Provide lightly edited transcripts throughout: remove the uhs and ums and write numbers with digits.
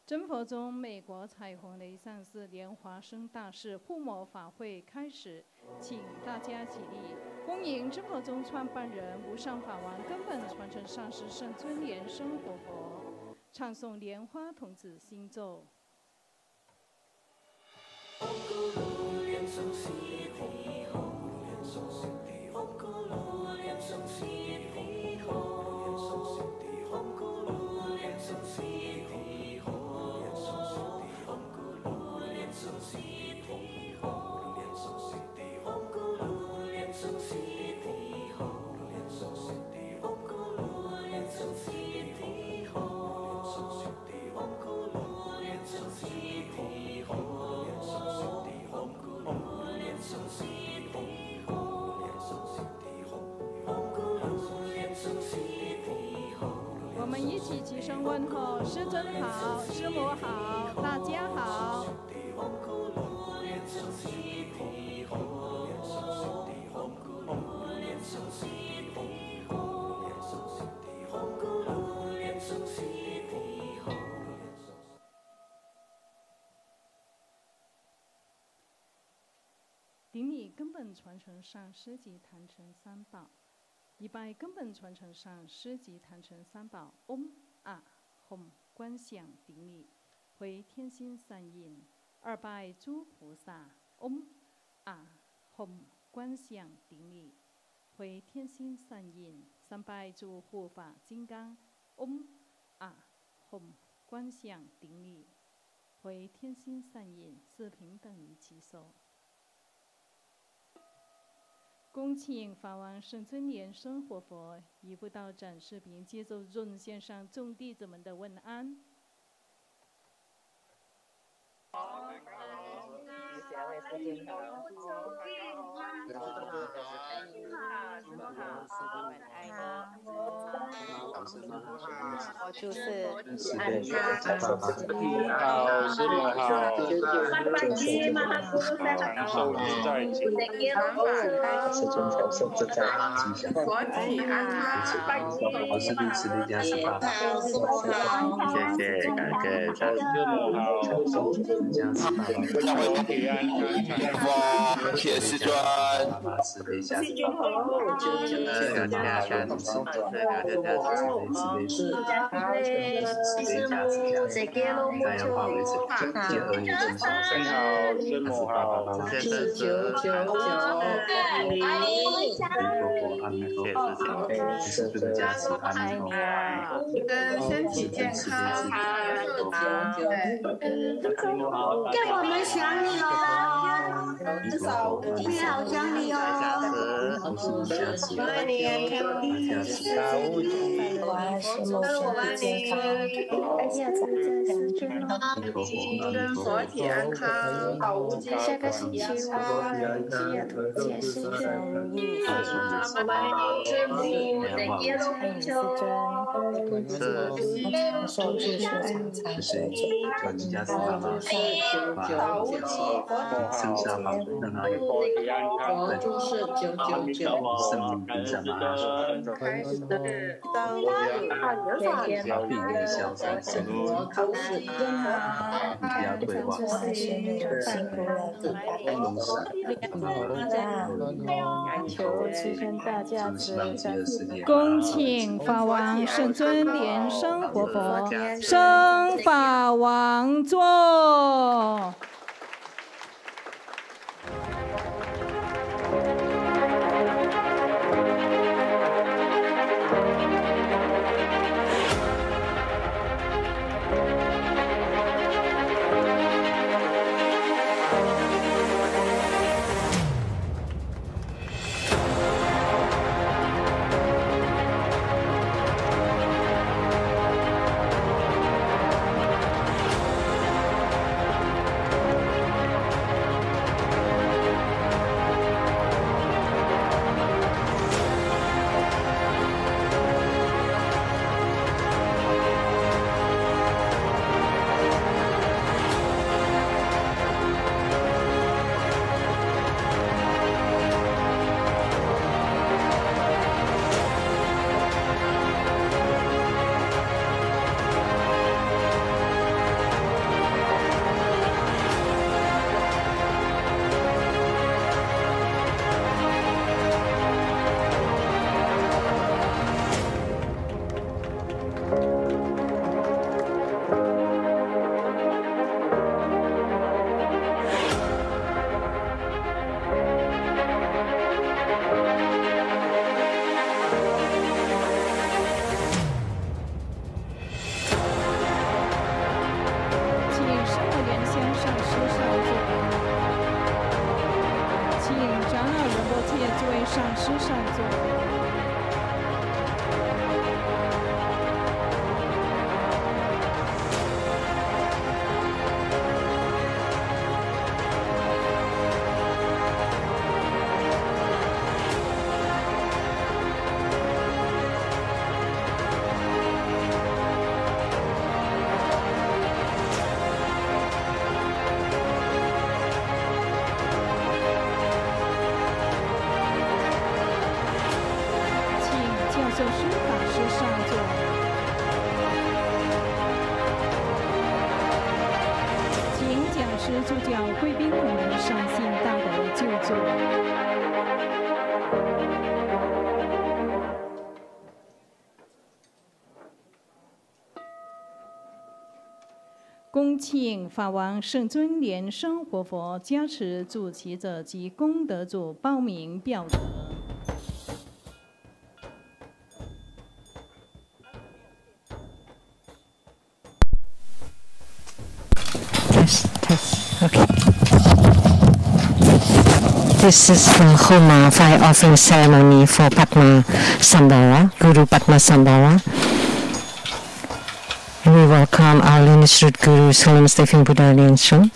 真佛宗美国彩虹雷上寺莲华生大士护摩法会开始，请大家起立，恭迎真佛宗创办人无上法王根本传承上师圣尊莲生活佛，唱诵莲花童子心咒。我们一起齐声问候：师尊好，师母好，大家好。顶礼根本传承上师级坛城三宝，一拜根本传承上师级坛城三宝嗡啊吽观想顶礼，回天心三印；二拜诸菩萨嗡啊吽观想顶礼，回天心三印；三拜诸护法金刚嗡啊吽观想顶礼，回天心三印，四平等于其手。恭请法王圣尊莲生活佛移步道展示屏，接受众线上众弟子们的问安。我就是安好，师母好。世尊佛手自在吉祥，我是律师的家是爸爸，谢谢感恩，师母好。家是爸爸，谢谢师尊。爸爸是的家是爸爸，感谢家是师尊，感谢家是师尊，家是太阳化为是结合于正常生活，师母好。谢谢师尊，师尊的加持，阿弥陀佛，跟身体健康，给我们想你哦，你好想你哦，我爱你，跟佛体安康，下个星期我解释真理。恭请法王圣尊莲生活佛升法王座。上师上座。教师法师上座，请讲师主讲贵宾们上信大德就座。恭请法王圣尊莲生活佛加持主持者及功德主报名表格。Okay. This is the Homa fire offering ceremony for Padmasambhava, Guru Padmasambhava. And we welcome our lineage root Guru, His Holiness Living Buddha Lian Sheng,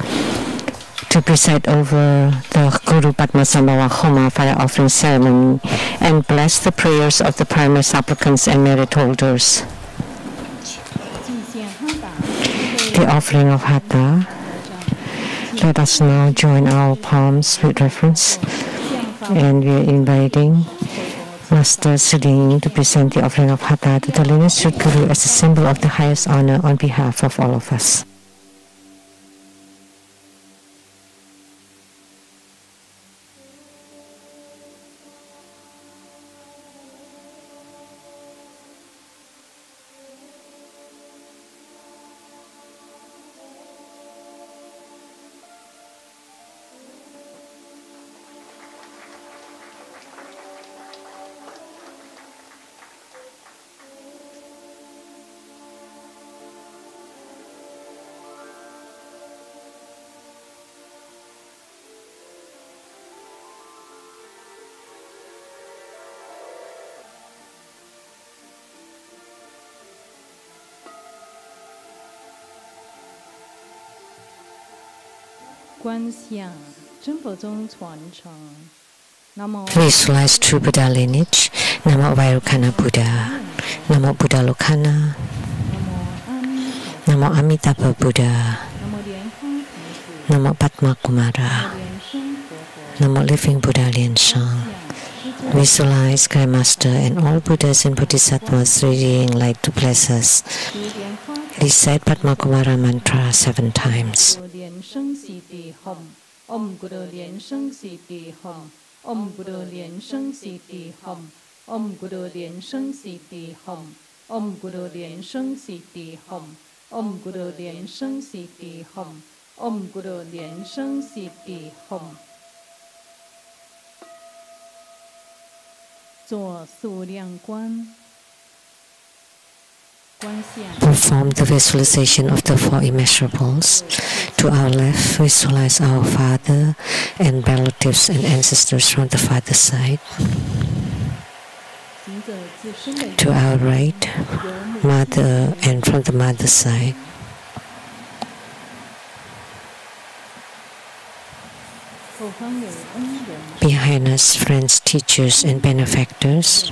to preside over the Guru Padmasambhava Homa fire offering ceremony and bless the prayers of the primary supplicants and merit holders. The offering of Hatha. Let us now join our palms with reverence, and we are inviting Master Suling to present the offering of Hatha to the lineage root Guru as a symbol of the highest honor on behalf of all of us. Visualize true Buddha lineage. Namo Vairukana Buddha. Namo Buddha Lokana. Namo Amitabha Buddha. Namo Padma Kumara. Namo Living Buddha Lian Sheng. Visualize Grand Master and all Buddhas and Bodhisattvas radiating light to bless us. Recite Padma Kumara mantra 7 times. Om Guru Lian Sheng Siddhi Hom. Om Guru Lian Sheng Siddhi Hom. Om Guru Lian Sheng Siddhi Hom. Om Guru Lian Sheng Siddhi Hom. Om Guru Lian Sheng Siddhi Hom. Om Guru Lian Sheng Siddhi Hom. 做数量观。 Perform the visualization of the 4 immeasurables. To our left, visualize our father and relatives and ancestors from the father's side. To our right, mother and from the mother's side. Behind us, friends, teachers, and benefactors.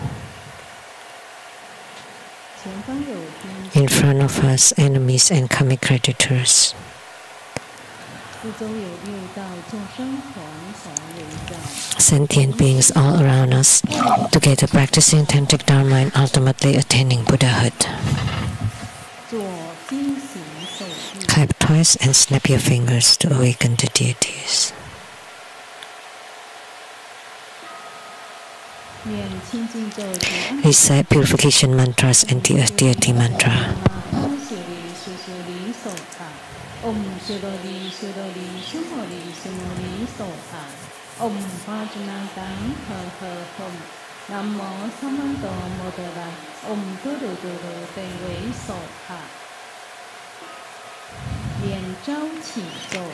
In front of us, enemies and karmic creditors. Sentient beings all around us, together practicing tantric dharma and ultimately attaining Buddhahood. Clap twice and snap your fingers to awaken the deities. Recite purification mantras and the Earth Deity mantra.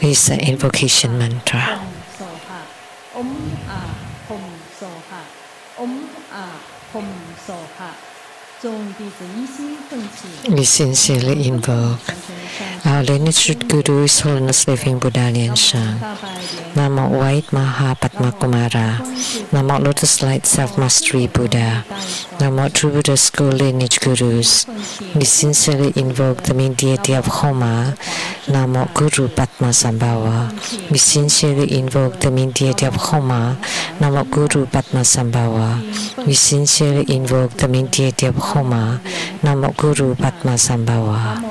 Recite invocation mantra. We sincerely invoke our lineage Guru, His Holiness Living Buddha Lian Sheng. Namo White Maha Padma Kumara. Namo Lotus Light Self-Mastery Buddha. Namo True Buddha School Lineage Gurus. We sincerely invoke the main deity of Homa. Namo Guru Padmasambhava. We sincerely invoke the main deity of Homa. Namo Guru Padmasambhava. We sincerely invoke the main deity of Homa. Namo Guru Padmasambhava.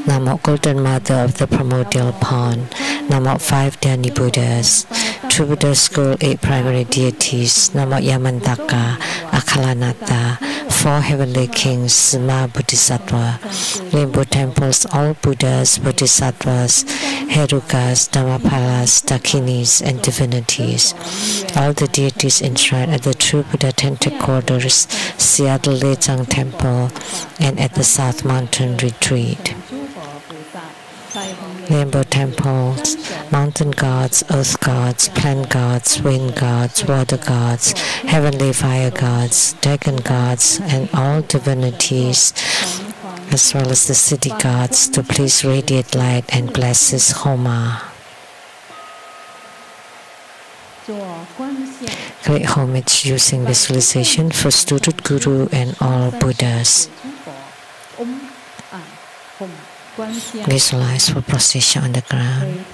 Namo Golden Mother of the Primordial Pond. Namo 5 Dhyani Buddhas. True Buddha School 8 primary deities. Namo Yamantaka, Akhalanata, 4 heavenly kings, Sima Bodhisattva. Rainbow temples, all Buddhas, Bodhisattvas, Herukas, Dhammapalas, Dakinis, and divinities. All the deities enshrined at the True Buddha Tent Quarters, Seattle Lechang Temple, and at the South Mountain Retreat. Rainbow temples, mountain gods, earth gods, plant gods, wind gods, water gods, heavenly fire gods, dragon gods, and all divinities, as well as the city gods, to please radiate light and bless this Homa. Great homage using visualization for student Guru and all Buddhas. Visualize for prostration on the ground.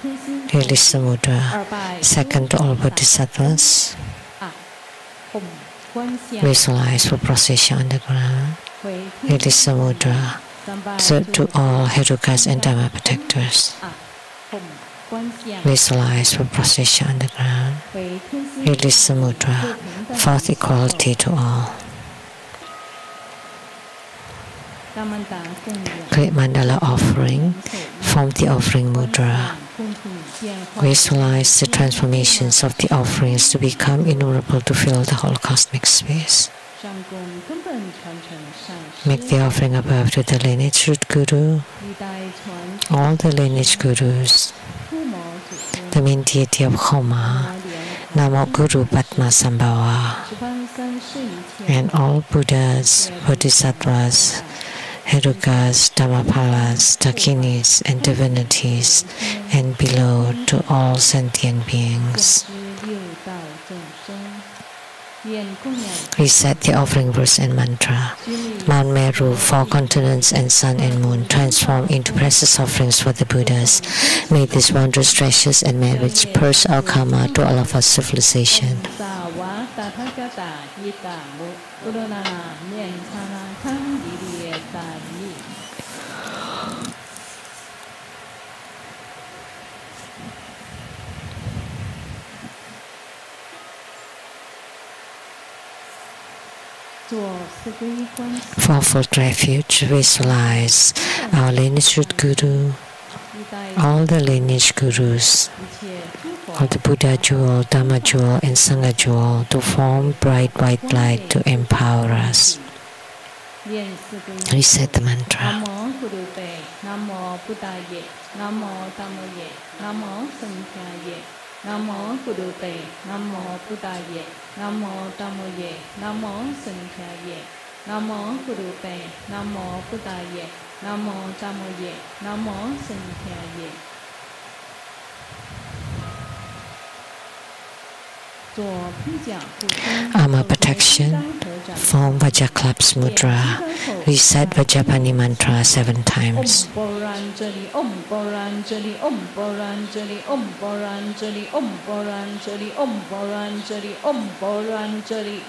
Release the mudra. Second to all Bodhisattvas. Visualize for prostration on the ground. Release the mudra. Third to all Herukas and Dhamma protectors. Visualize for prostration on the ground. Release the mudra. Fourth equality to all. Great mandala offering. Form the offering mudra. Visualize the transformations of the offerings to become innumerable to fill the whole cosmic space. Make the offering above to the lineage root Guru, all the lineage Gurus, the main deity of Homa, Namo Guru Padmasambhava, and all Buddhas, Bodhisattvas, Herukas, Dhammapalas, Dakinis, and divinities, and below to all sentient beings. Recite the offering verse and mantra. Mount Meru, 4 continents, and sun and moon transform into precious offerings for the Buddhas. May these wondrous treasures and merits purge our karma to all of our civilization. Fourfold refuge, visualize our lineage root Guru, all the lineage Gurus, all the Buddha jewel, Dhamma jewel, and Sangha jewel to form bright white light to empower us. Reset the mantra. Namo Gurupe, Namo Buddhaye, Namo Dhammoye, Namo Sankhyaye, Namo Gurupe, Namo Buddhaye, Namo Dhammoye, Namo Sankhyaye. Armor protection. Form Vajraklaps mudra. Recite Vajrapani mantra 7 times. Om Boranjali, Om Boranjali, Om Boranjali, Om Boranjali, Om Boranjali, Om Boranjali, Om Boranjali.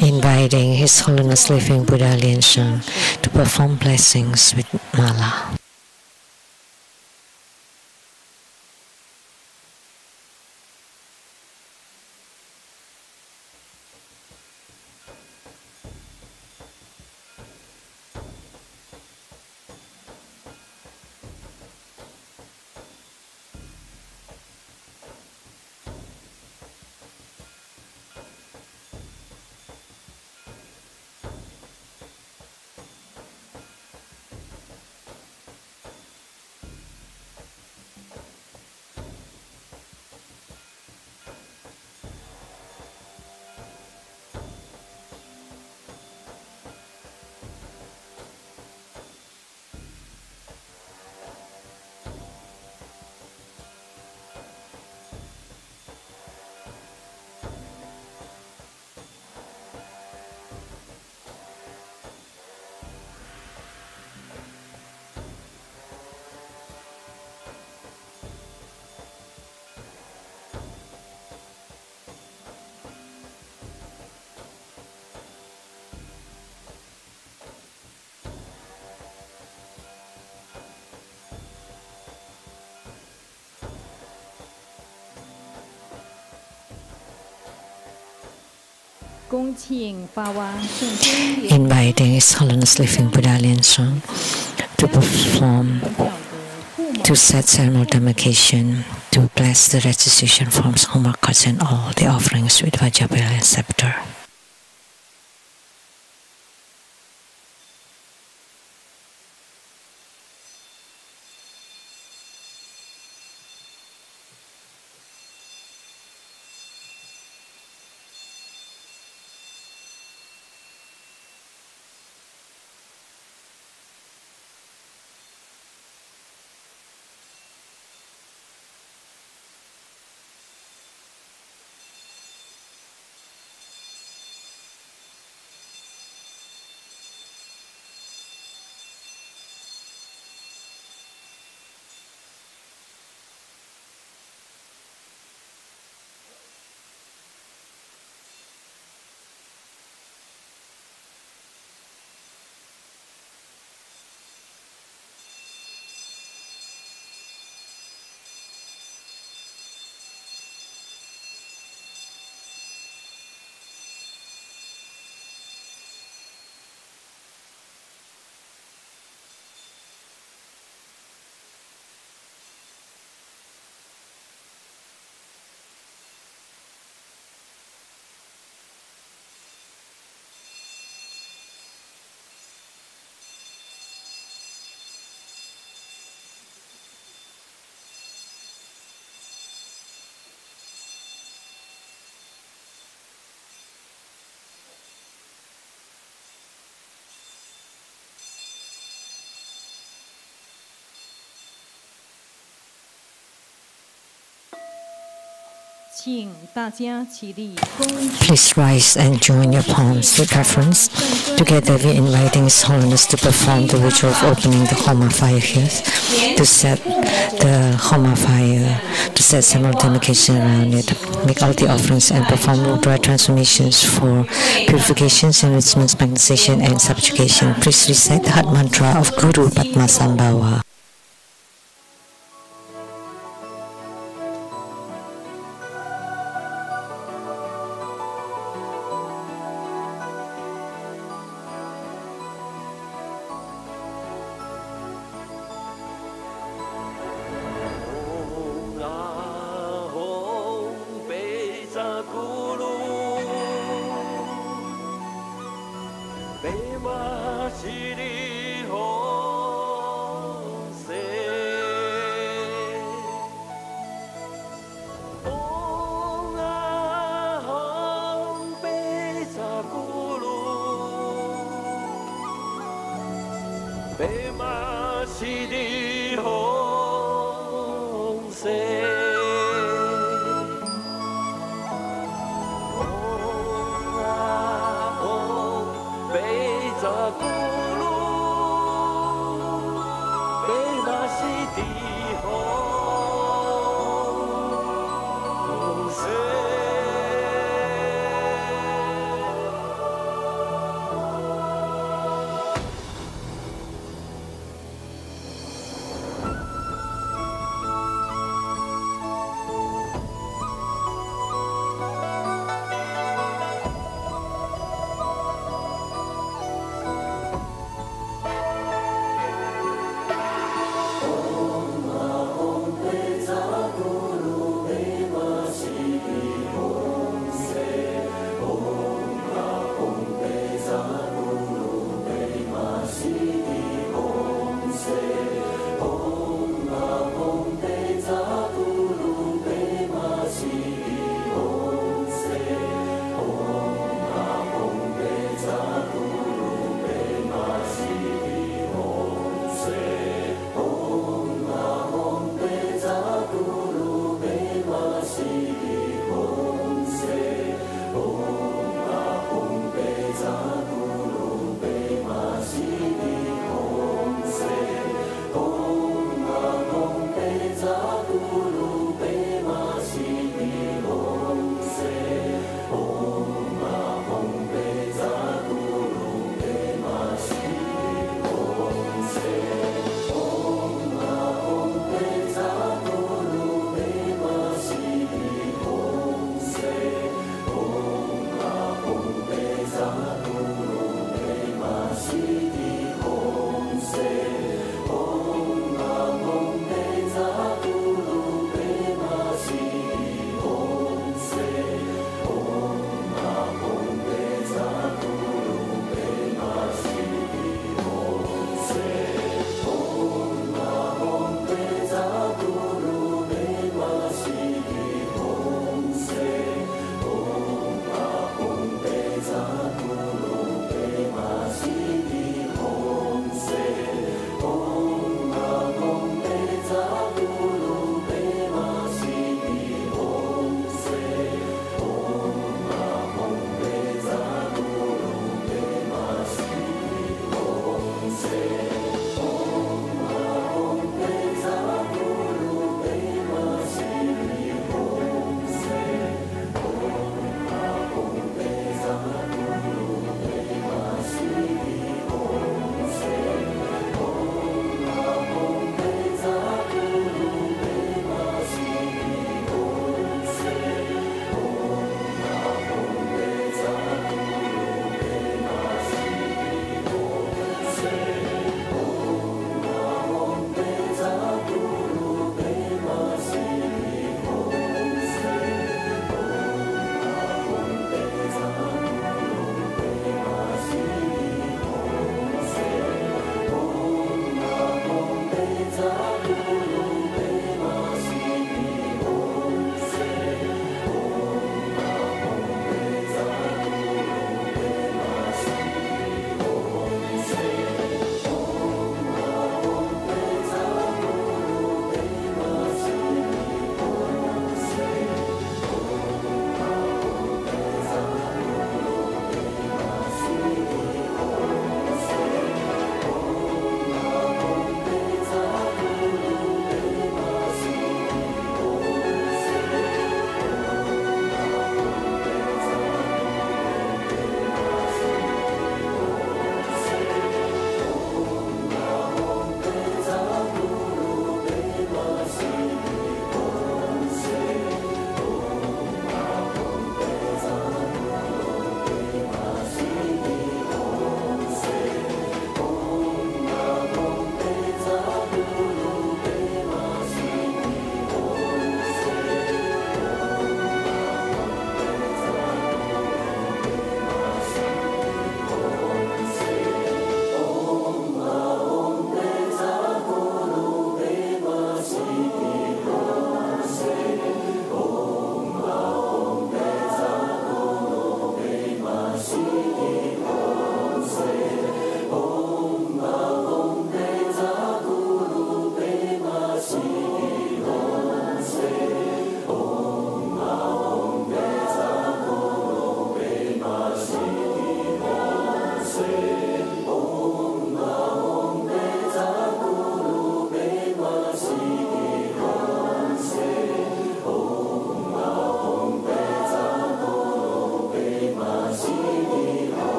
Inviting His Holiness Living Buddha Lian Sheng to perform blessings with mala. inviting His Holiness Living Buddha Lian Sheng to perform, to set ceremonial demarcation, to bless the restitution forms, Homa cards, and all the offerings with Vajrapala and scepter. Please rise and join your palms with reverence. Together we inviting His Holiness to perform the ritual of opening the Homa fire here, to set the Homa fire, to set ceremonial demarcation around it, make all the offerings and perform Mudra transformations for purifications, enrichments, magnetization and subjugation. Please recite the heart mantra of Guru Padmasambhava.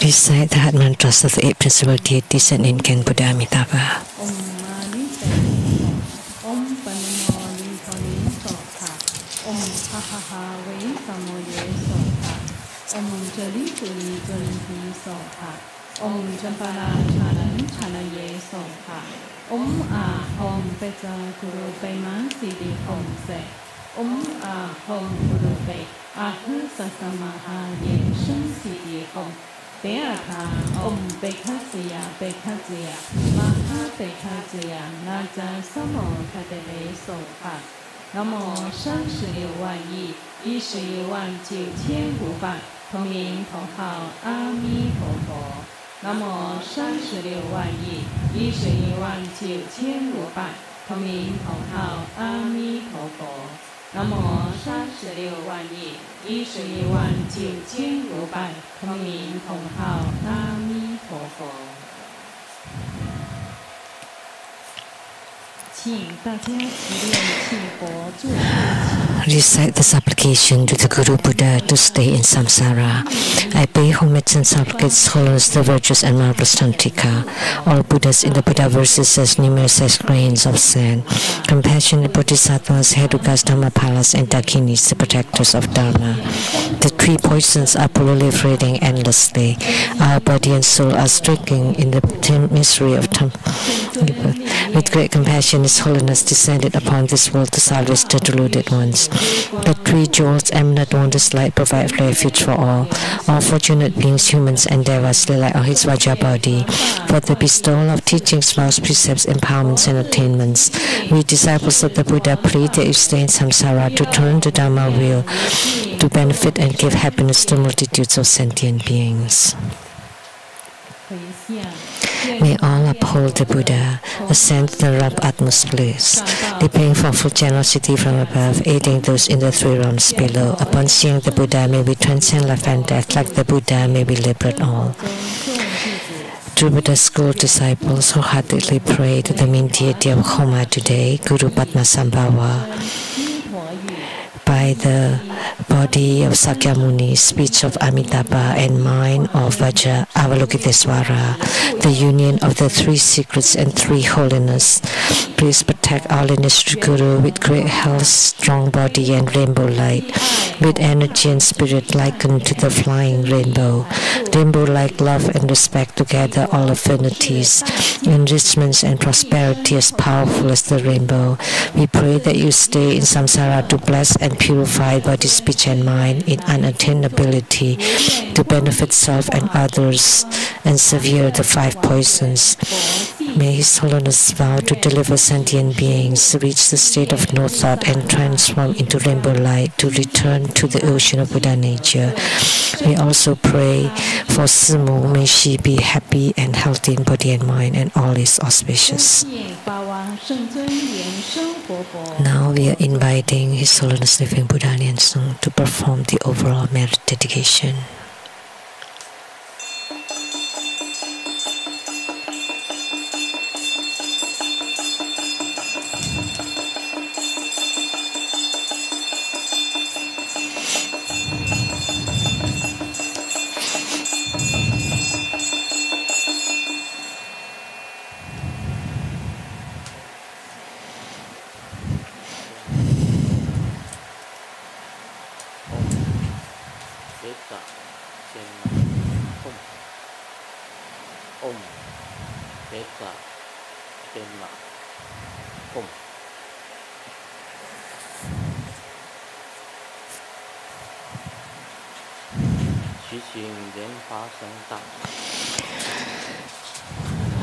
Recite the heart mantras of the 8 principal deities and incarnate Buddha Amitabha. Recite the supplication to the Guru Buddha to stay in samsara. I pay homage and supplicate His Holiness the virtuous and marvelous Tantrika, all Buddhas in the Buddha verses as numerous as grains of sand, compassionate Bodhisattvas, Hedukas, Dhammapalas, and Dakinis, the protectors of Dharma. The 3 poisons are proliferating endlessly. Our body and soul are stricken in the misery of with great compassion, His Holiness descended upon this world to salvage the deluded ones. The 3 jewels, eminent wondrous light, provide refuge for all. All fortunate beings, humans and devas, rely on His Vajra body for the bestowal of teachings, vows, precepts, empowerments, and attainments. We disciples of the Buddha pray that you stay in samsara to turn the Dharma wheel to benefit and give happiness to multitudes of sentient beings. May all uphold the Buddha, ascend to the ramp utmost bliss, repaying for full generosity from above, aiding those in the 3 realms below. Upon seeing the Buddha, may we transcend life and death. Like the Buddha, may we liberate all. True Buddha school disciples wholeheartedly pray to the main deity of Homa today, Guru Padmasambhava. By the body of Sakyamuni, speech of Amitabha, and mind of Vajra Avalokiteswara, the union of the 3 secrets and 3 holiness. Please protect our lineage Guru with great health, strong body, and rainbow light, with energy and spirit likened to the flying rainbow. Rainbow like love and respect together all affinities, enrichments and prosperity as powerful as the rainbow. We pray that you stay in samsara to bless and purify body, speech, and mind in unattainability to benefit self and others and sever the 5 poisons. May His Holiness vow to deliver sentient beings, reach the state of no thought, and transform into rainbow light to return to the ocean of Buddha nature. We also pray for Simu. May she be happy and healthy in body and mind, and all is auspicious. Now we are inviting His Holiness Living Buddha Lian Sheng to perform the overall merit dedication.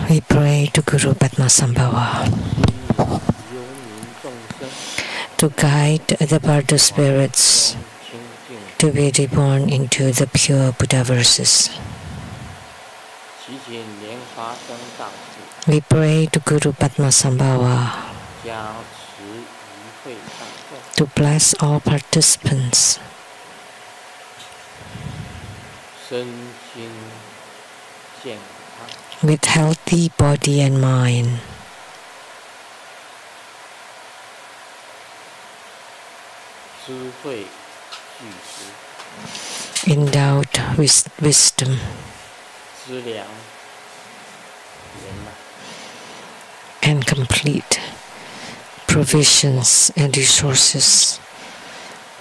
We pray to Guru Padmasambhava to guide the Bardo spirits to be reborn into the pure Buddha verses. We pray to Guru Padmasambhava to bless all participants with healthy body and mind. endowed with wisdom and complete provisions and resources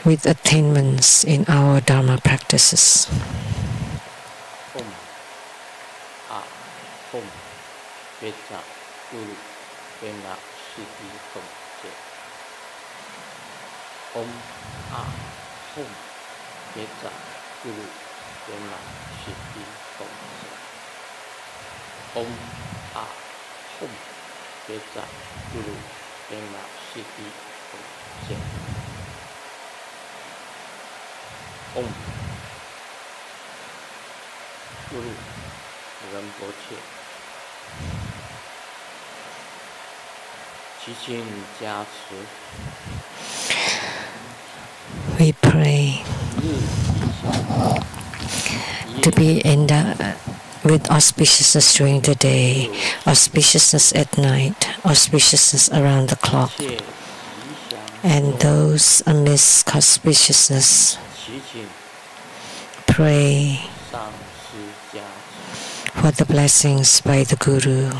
with attainments in our Dharma practices. We pray to be endowed with auspiciousness during the day, auspiciousness at night, auspiciousness around the clock, and those amidst auspiciousness. Pray for the blessings by the Guru.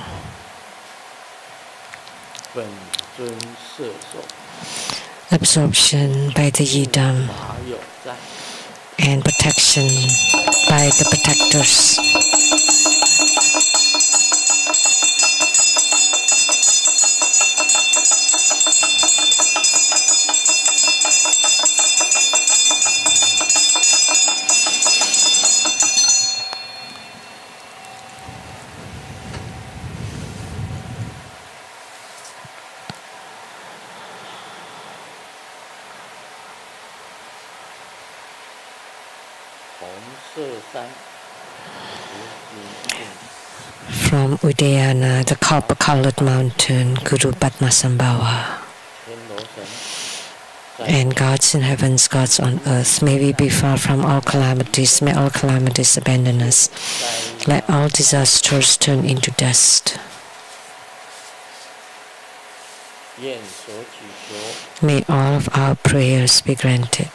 Absorption by the Yidam and protection by the protectors. From Udayana, the copper-colored mountain, Guru Padmasambhava, and gods in heavens, gods on earth, may we be far from all calamities, may all calamities abandon us, let all disasters turn into dust. May all of our prayers be granted.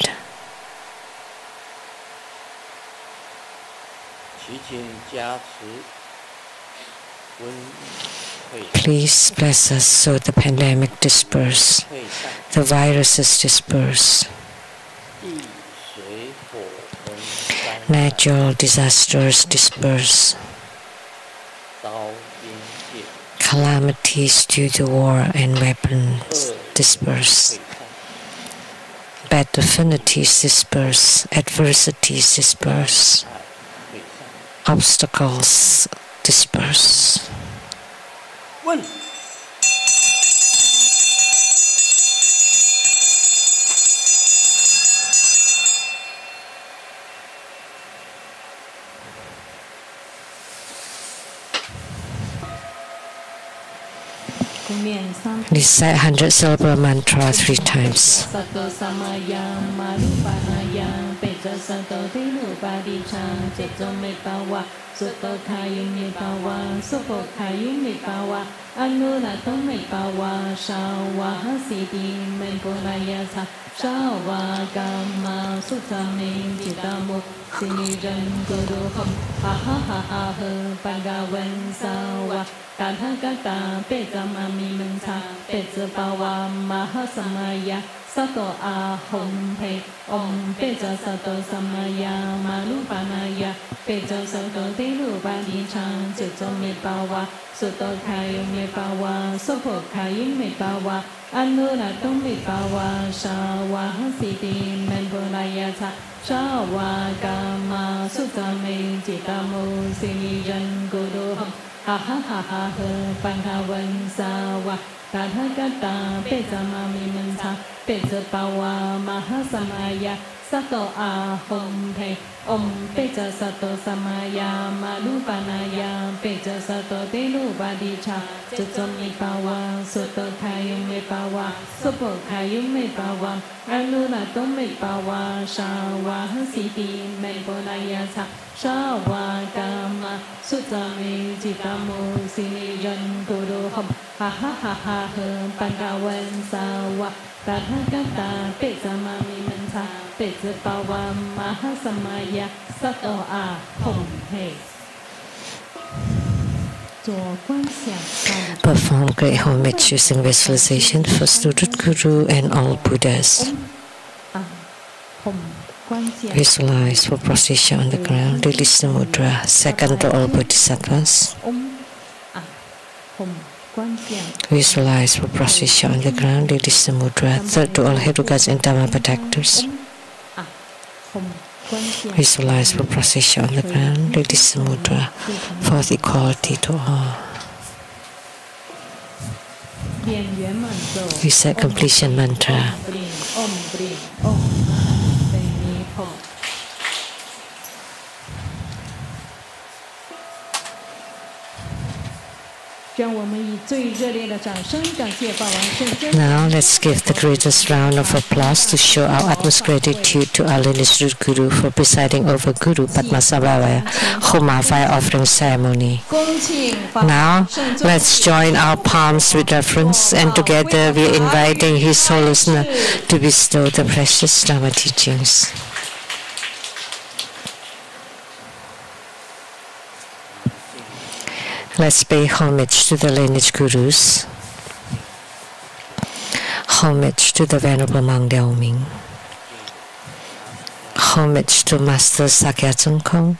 Please bless us so the pandemic disperse, the viruses disperse, natural disasters disperse, calamities due to war and weapons disperse, bad affinities disperse, adversities disperse, obstacles disperse. Recite 100 syllable mantra 3 times. Sato ahom pe om peja sato samaya malupanaya peja sato telu badi chang jejo me bawa soto kayu me bawa sopo kayu me bawa anura tom me bawa shawa hasiti menbolaya cha shawa kama sutame jitamu sinijan guru hom ha ha ha ha panhawan sawa Tathagata Pesamami Mansa Pesapawa Mahasamaya Sato Ahom Pe Om Peja Sato Samaya Malupanaya Peja Sato Telu Badicha Jatsomi Pawa Soto Kayum Me Pawa Sopo Kayum Me Pawa Anura Tome Pawa Shawa Hasiti Menponaya Sa Shawa Kama Sutame Jitamu Sinijan Guru Hom Ha ha ha ha Pangawan Sawa Tathagata Pesamami Mansa Perform great homage using visualization for Sutra Guru and all Buddhas. Visualize for position on the ground. Release the mudra. Second to all Bodhisattvas. Visualize for position on the ground. Release the mudra. Third to all Herukas and Dhamma protectors. Visualize for position on the ground. Release the mudra. Fourth, equality to all. Reset completion mantra. Now let's give the greatest round of applause to show our utmost gratitude to our lineage Guru for presiding over Guru Padmasambhava Homa fire offering ceremony. Now let's join our palms with reverence, and together we are inviting His Holiness to bestow the precious Dhamma teachings. Let's pay homage to the lineage Gurus, homage to the Venerable Monk Dao Ming, homage to Master Sakya Tsongkhong,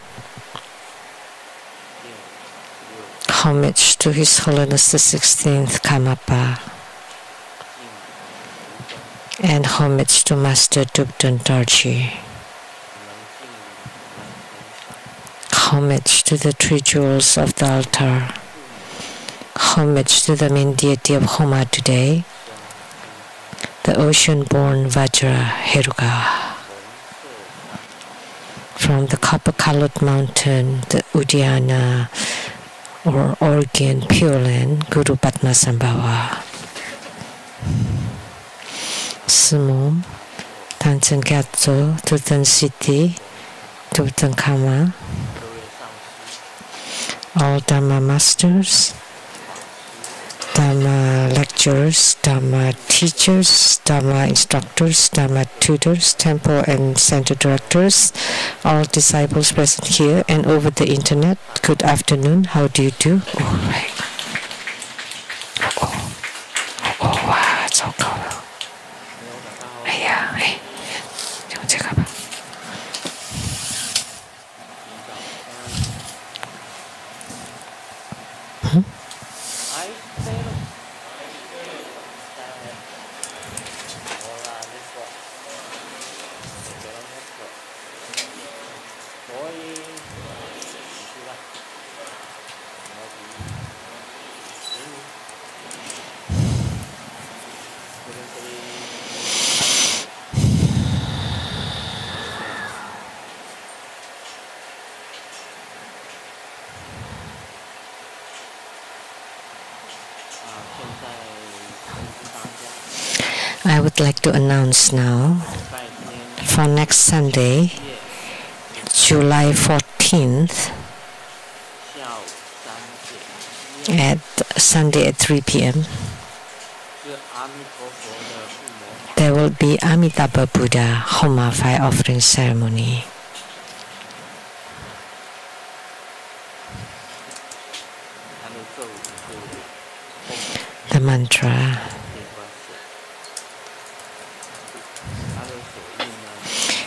homage to His Holiness the 16th Karmapa, and homage to Master Dubdun Dorji. Homage to the three jewels of the altar. Homage to the main deity of Homa today, the ocean-born Vajra Heruka. From the copper-colored mountain, the Uddiyana or Organ Pure Land, Guru Padmasambhava. Sumum, Tanchen Gyatso, Tutan Siti, Tutan Kama. All Dhamma masters, Dhamma lecturers, Dhamma teachers, Dhamma instructors, Dhamma tutors, temple and center directors, all disciples present here and over the internet. Good afternoon. How do you do? All right. Oh, wow, it's so cold. Yeah, hey, check up. I would like to announce now, for next Sunday, July 14th, at 3 p.m., there will be Amitabha Buddha Homa fire offering ceremony. The mantra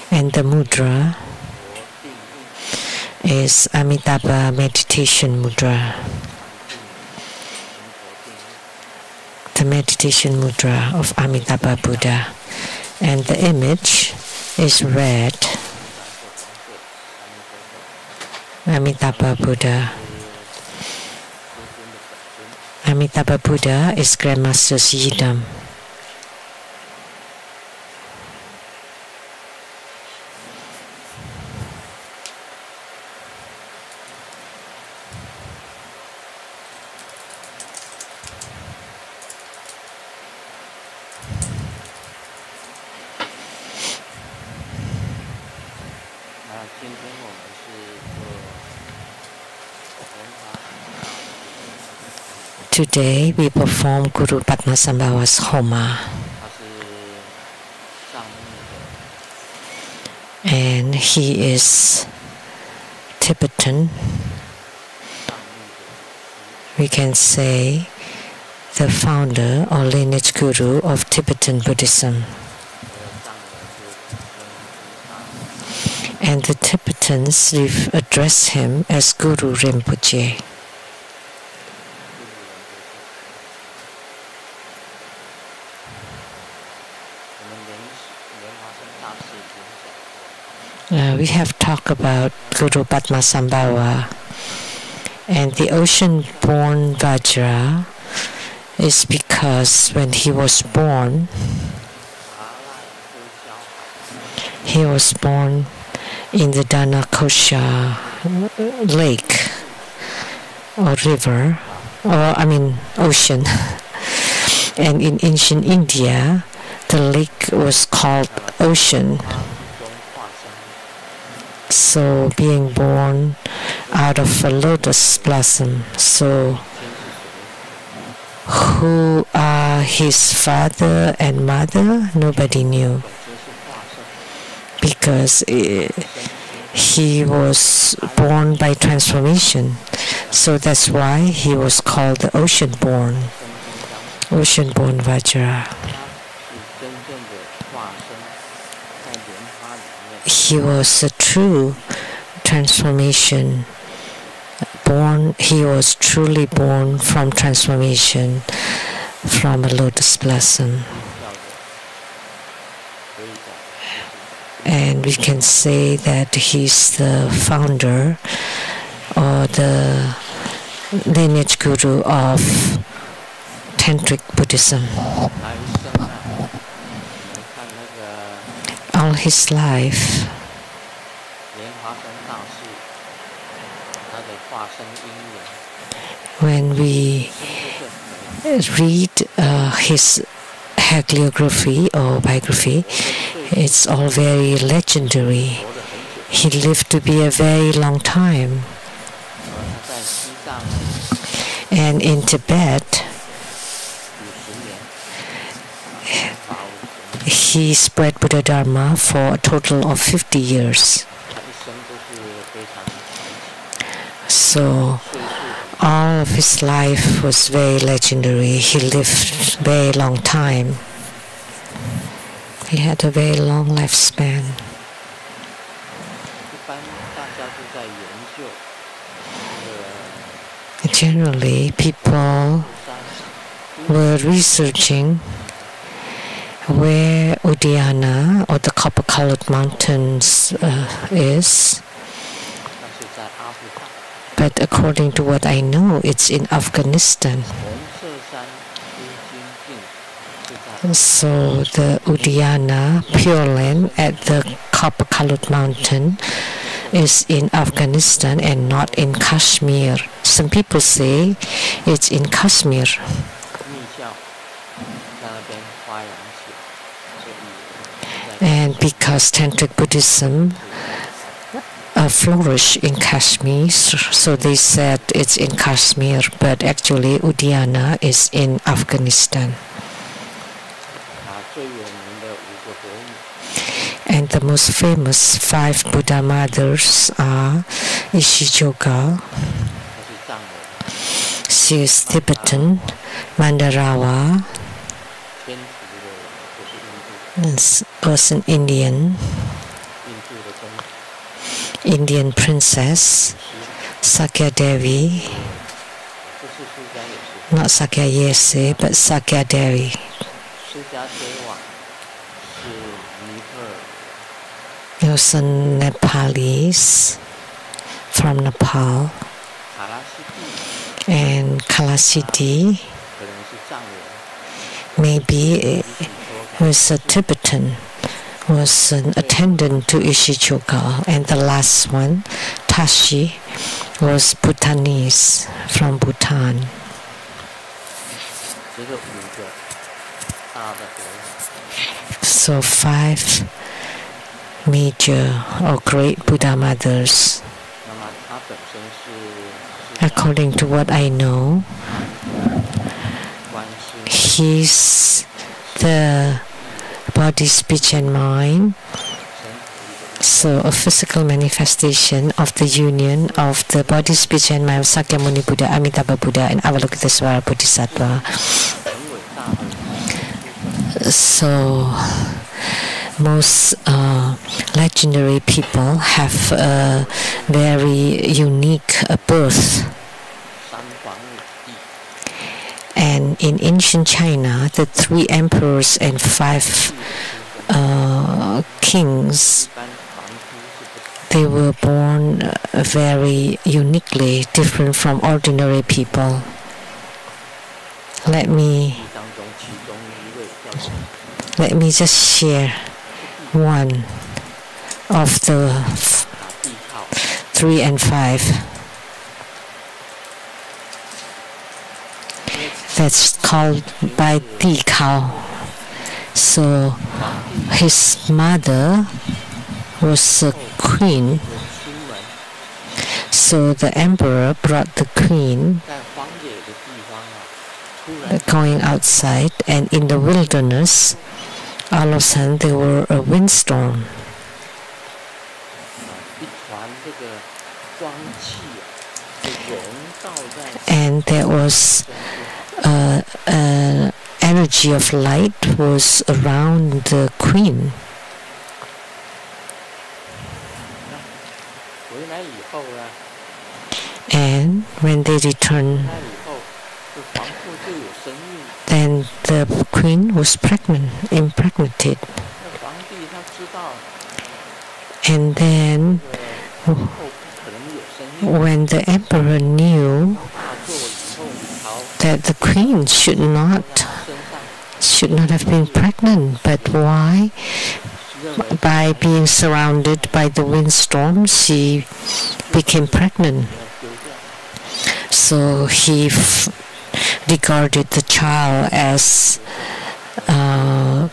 and the mudra is Amitabha meditation mudra. The meditation mudra of Amitabha Buddha, and the image is red. Amitabha Buddha. Amitabha Buddha is Grandmaster's Yidam. Today we perform Guru Padmasambhava's Homa. and he is Tibetan. We can say the founder or lineage guru of Tibetan Buddhism. And the Tibetans address him as Guru Rinpoche. We have talked about Guru Padmasambhava, and the ocean-born Vajra is because when he was born in the Dhanakosha lake or river, ocean. And in ancient India, the lake was called ocean. So being born out of a lotus blossom. So who are his father and mother? Nobody knew, because he was born by transformation. So that's why he was called the ocean-born Vajra. He was a true transformation. He was truly born from transformation from a lotus blossom. And we can say that he's the founder or the lineage guru of Tantric Buddhism. All his life, when we read his hagiography or biography, it's all very legendary. He lived to be a very long time. And in Tibet, he spread Buddha Dharma for a total of 50 years. So all of his life was very legendary. He lived very long time. He had a very long lifespan. Generally, people were researching where Udayana or the copper-colored mountains is. But according to what I know, it's in Afghanistan. So the Udayana, Pure Land at the copper-colored mountain is in Afghanistan and not in Kashmir. Some people say it's in Kashmir. And because Tantric Buddhism flourished in Kashmir, so they said it's in Kashmir, but actually Udayana is in Afghanistan. And the most famous 5 Buddha mothers are Ishijoga, she is Tibetan, Mandarawa, was an Indian princess, Sakya Devi, not Sakya Yese, but Sakya Devi. Also Nepalese from Nepal, and Kalasiti maybe was a Tibetan, was an attendant to Ishijoga, and the last one, Tashi, was Bhutanese from Bhutan. So 5 major or great Buddha mothers. According to what I know, he's the body, speech and mind So a physical manifestation of the union of the body, speech, and mind of Sakyamuni Buddha, Amitabha Buddha, and Avalokitesvara Bodhisattva. So most legendary people have a very unique birth. And in ancient China, the 3 emperors and 5 kings, they were born very uniquely, different from ordinary people. Let me just share one of the 3 and 5. That's called by Di Kao. So his mother was a queen. So the emperor brought the queen going outside, and in the wilderness, all of a sudden there were a windstorm. And there was an energy of light was around the queen. And when they returned, then the queen was impregnated. And then when the emperor knew that the queen should not have been pregnant, but why? By being surrounded by the windstorm, she became pregnant. So he regarded the child as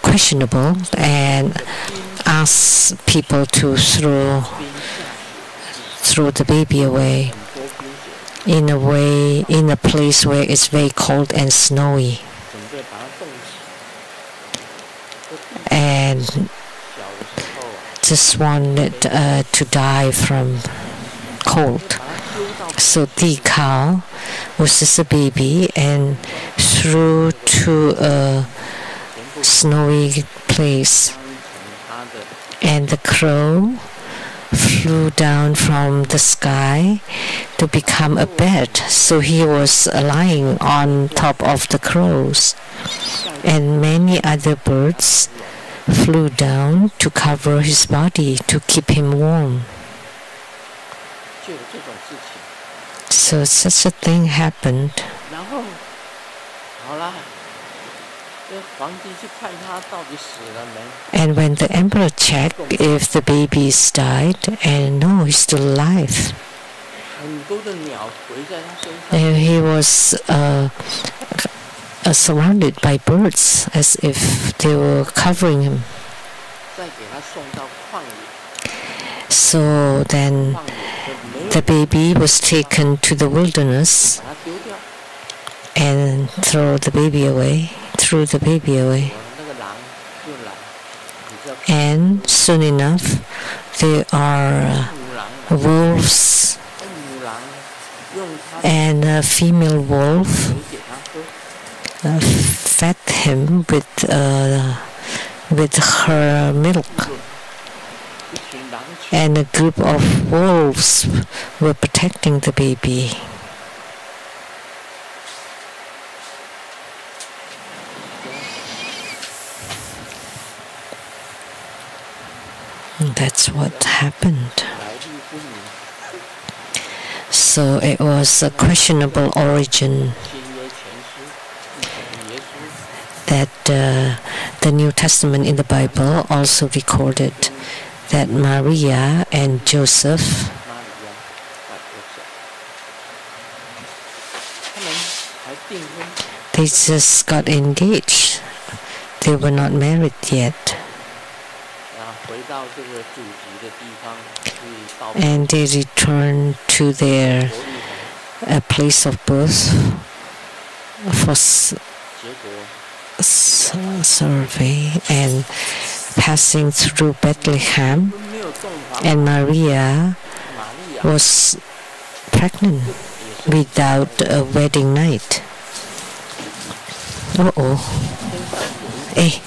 questionable and asked people to throw the baby away in a place where it's very cold and snowy, and just wanted to die from cold. So Di Kao was just a baby and threw to a snowy place, and the crow flew down from the sky to become a bed. So he was lying on top of the crows, and many other birds flew down to cover his body to keep him warm. So such a thing happened. And when the emperor checked if the baby's died, and no, he's still alive. And he was surrounded by birds as if they were covering him. So then the baby was taken to the wilderness and threw the baby away. And soon enough, there are wolves, and a female wolf fed him with her milk. And a group of wolves were protecting the baby. That's what happened. So it was a questionable origin that the New Testament in the Bible also recorded that Maria and Joseph they just got engaged. They were not married yet. And they returned to their place of birth for survey, and passing through Bethlehem, And Maria was pregnant without a wedding night. Hey,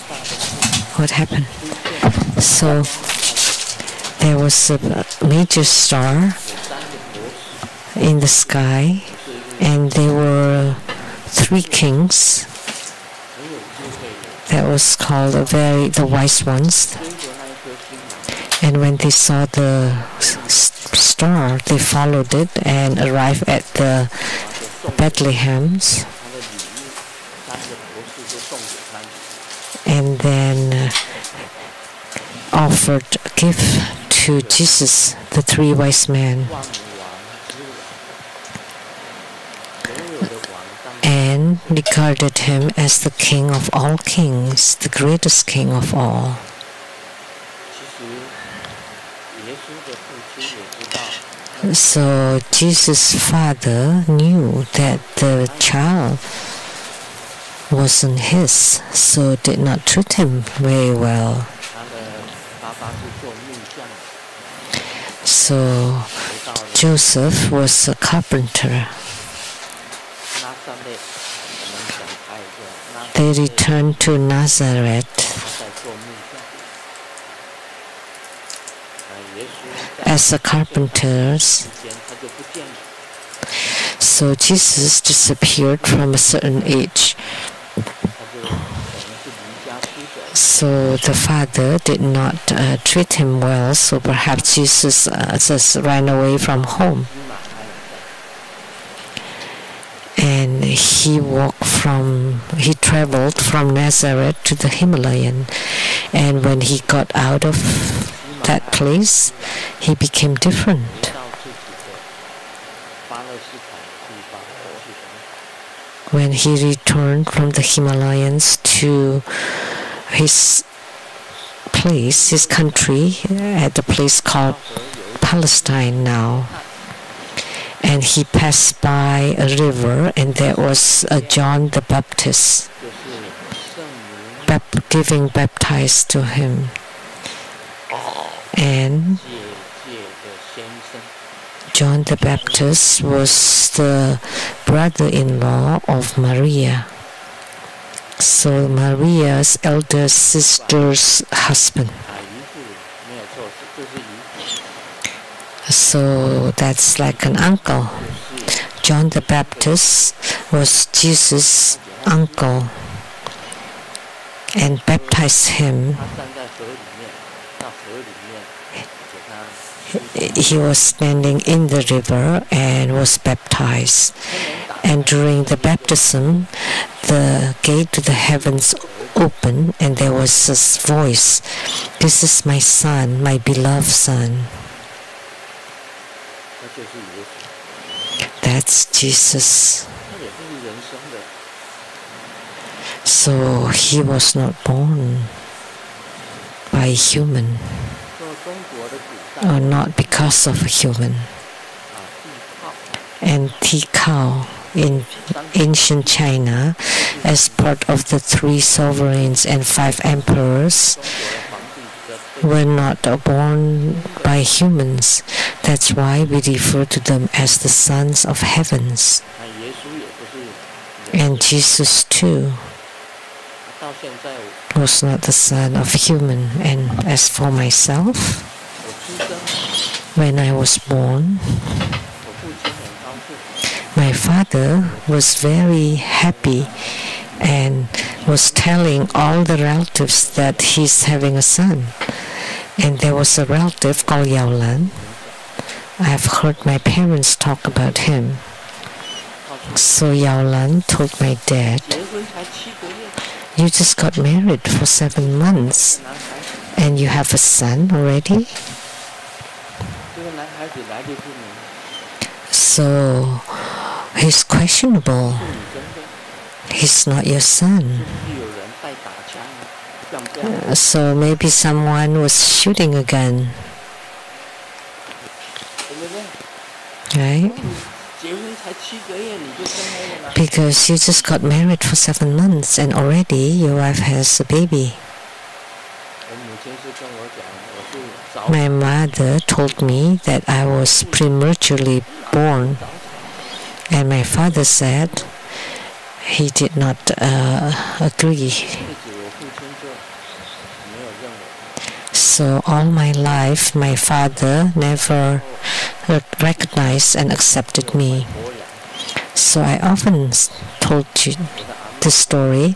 what happened? So there was a major star in the sky, and there were 3 kings. That was called the wise ones. And when they saw the star, they followed it and arrived at the Bethlehems. And then offered a gift to Jesus, the 3 wise men, and regarded him as the king of all kings, the greatest king of all. So Jesus' father knew that the child wasn't his, so did not treat him very well. So Joseph was a carpenter. They returned to Nazareth as the carpenters. So Jesus disappeared from a certain age. So the father did not treat him well, so perhaps Jesus just ran away from home. And he traveled from Nazareth to the Himalayan. And when he got out of that place, he became different. When he returned from the Himalayas to his place, his country, at a place called Palestine now. And he passed by a river, and there was John the Baptist giving baptized to him. And John the Baptist was the brother-in-law of Maria. So Maria's elder sister's husband. So that's like an uncle. John the Baptist was Jesus' uncle and baptized him. He was standing in the river and was baptized. And during the baptism, the gate to the heavens opened, and there was this voice, "This is my son, my beloved son." That's Jesus. So he was not born by a human, or not because of a human. And Tikao in ancient China, as part of the 3 sovereigns and 5 emperors, were not born by humans. That's why we refer to them as the sons of heavens. And Jesus too was not the son of human. And as for myself, when I was born, my father was very happy and was telling all the relatives that he's having a son. And there was a relative called Yao Lan. I've heard my parents talk about him. So Yao Lan told my dad, "You just got married for 7 months and you have a son already?" So he's questionable. He's not your son. So maybe someone was shooting a gun, right? Because you just got married for 7 months and already your wife has a baby. My mother told me that I was prematurely born, and my father said he did not agree. So all my life, my father never recognized and accepted me. So I often told you the story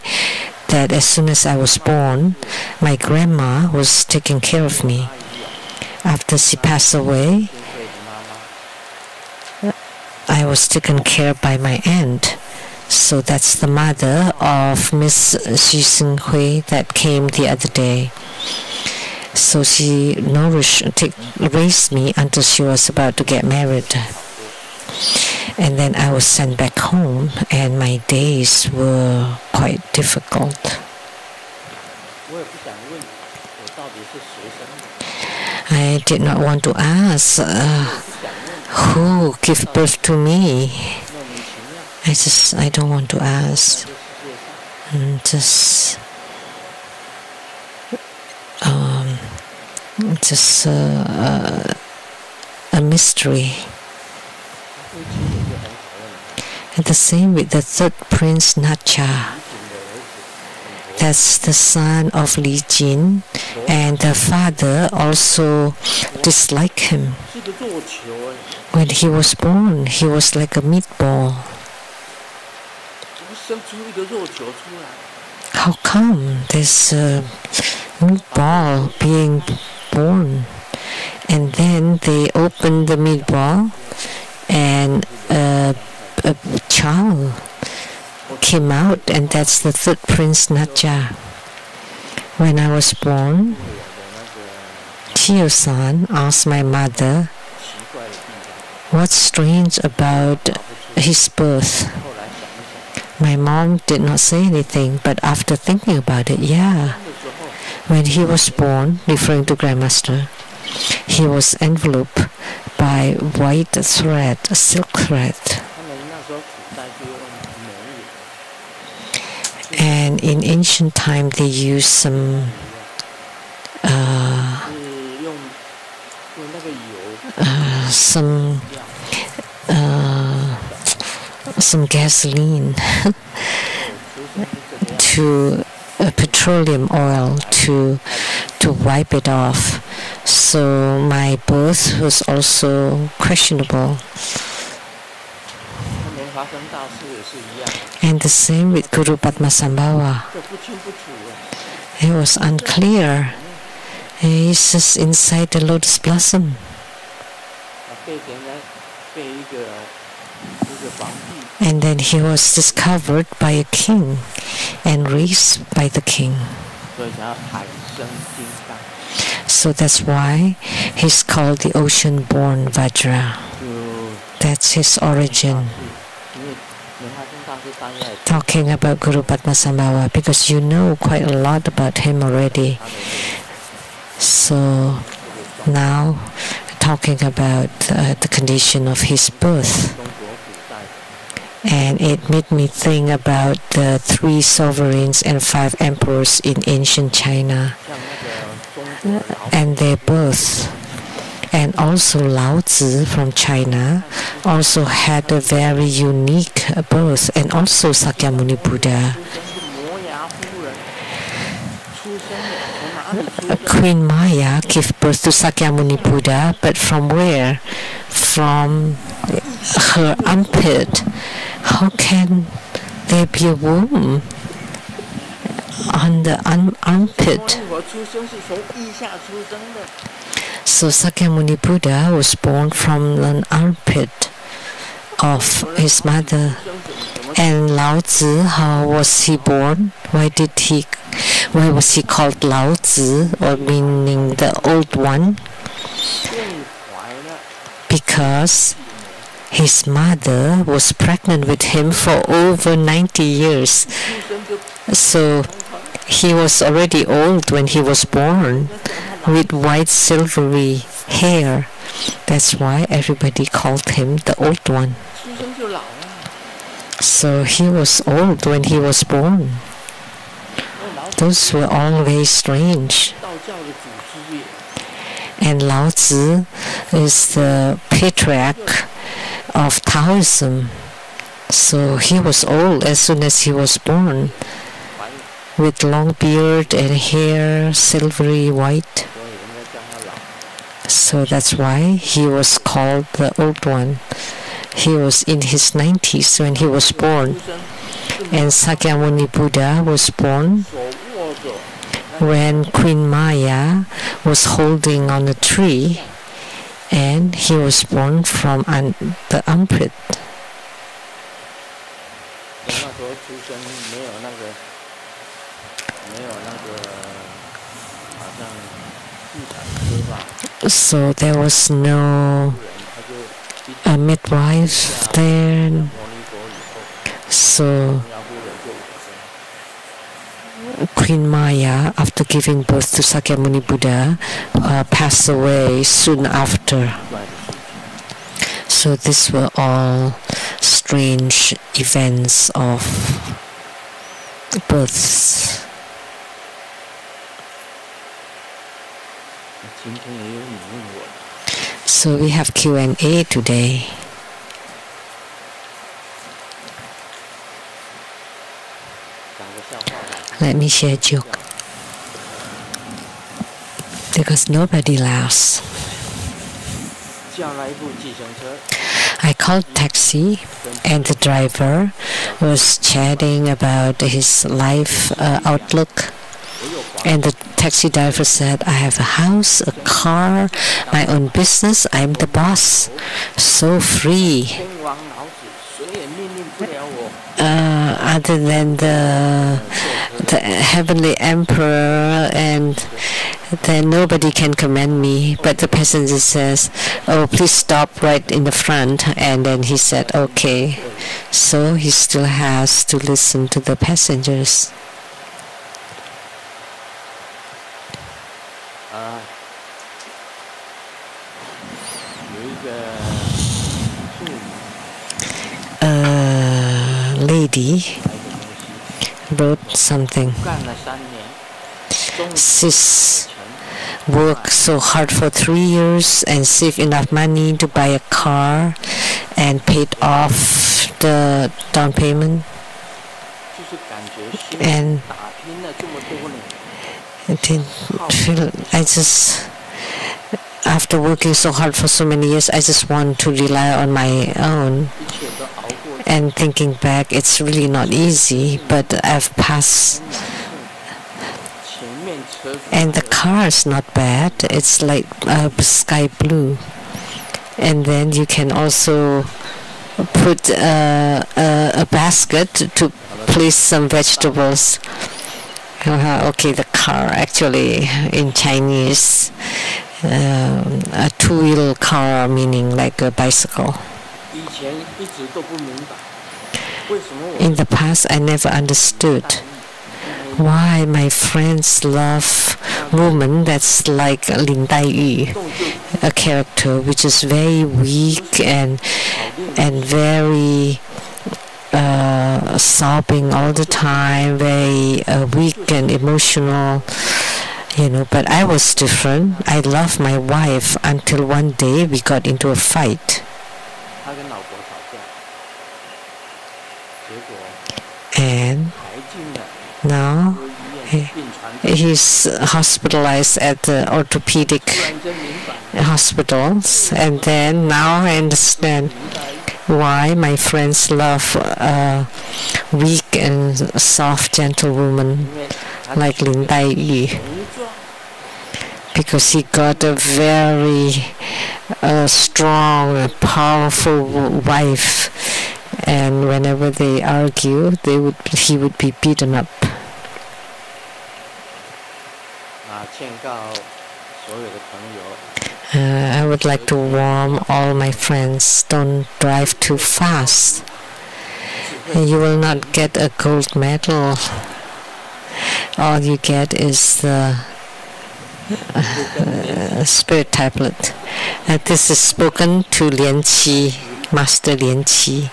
that as soon as I was born, my grandma was taking care of me. After she passed away, I was taken care by my aunt. So that's the mother of Miss Xu Xinghui that came the other day. So she raised me until she was about to get married. And then I was sent back home, and my days were quite difficult. I did not want to ask who gave birth to me. I don't want to ask. Just a mystery. And the same with the third prince Nacha. That's the son of Li Jin, and the father also disliked him. When he was born, he was like a meatball. How come this meatball being born? And then they opened the meatball, and a child came out, and that's the third prince Nacha. When I was born, Tio-san asked my mother, what's strange about his birth? My mom did not say anything, but after thinking about it, yeah. When he was born, referring to Grandmaster, he was enveloped by white thread, a silk thread. And in ancient time, they used some gasoline to petroleum oil to wipe it off. So my birth was also questionable. And the same with Guru Padmasambhava. It was unclear. He's just inside the lotus blossom. And then he was discovered by a king and raised by the king. So that's why he's called the ocean-born Vajra. That's his origin. Talking about Guru Padmasambhava, because you know quite a lot about him already. So now talking about the condition of his birth. And it made me think about the 3 sovereigns and 5 emperors in ancient China and their birth. And also Lao Tzu from China also had a very unique birth, and also Sakyamuni Buddha. Queen Maya gave birth to Sakyamuni Buddha, but from where? From her armpit. How can there be a womb on the armpit? So Sakyamuni Buddha was born from an armpit of his mother. And Lao Tzu, how was he born? Why was he called Lao Tzu, or meaning the old one? Because his mother was pregnant with him for over 90 years. So he was already old when he was born, with white silvery hair. That's why everybody called him the old one. So he was old when he was born. Those were all very strange. And Lao Tzu is the patriarch of Taoism. So he was old as soon as he was born, with long beard and hair, silvery white. So that's why he was called the Old One. He was in his 90s when he was born. And Sakyamuni Buddha was born when Queen Maya was holding on a tree, and he was born from the armpit. So there was no midwife there. So Queen Maya, after giving birth to Sakyamuni Buddha, passed away soon after. So these were all strange events of births. So we have Q&A today. Let me share a joke, because nobody laughs. I called taxi, and the driver was chatting about his life outlook. And the taxi driver said, I have a house, a car, my own business, I'm the boss, so free. Other than the heavenly emperor, and then nobody can commend me. But the passenger says, oh, please stop right in the front. And then he said, okay. So he still has to listen to the passengers. Lady wrote something. She's worked so hard for 3 years and saved enough money to buy a car and paid off the down payment. And I just, after working so hard for so many years, I just want to rely on my own. And thinking back, it's really not easy, but I've passed. And the car is not bad. It's like sky blue. And then you can also put a basket to place some vegetables. Okay, the car actually in Chinese, a two-wheel car, meaning like a bicycle. In the past, I never understood why my friends love women that's like Lin Daiyu, a character which is very weak and very sobbing all the time, very weak and emotional, you know. But I was different. I loved my wife until one day we got into a fight. And now he's hospitalized at the orthopedic hospitals. And then now I understand why my friends love weak and soft, gentle women like Lin Daiyu, because he got a very strong, powerful wife. And whenever they argue, he would be beaten up. I would like to warn all my friends, don't drive too fast. You will not get a gold medal. All you get is the spirit tablet. This is spoken to Lian Qi, Master Lian Qi.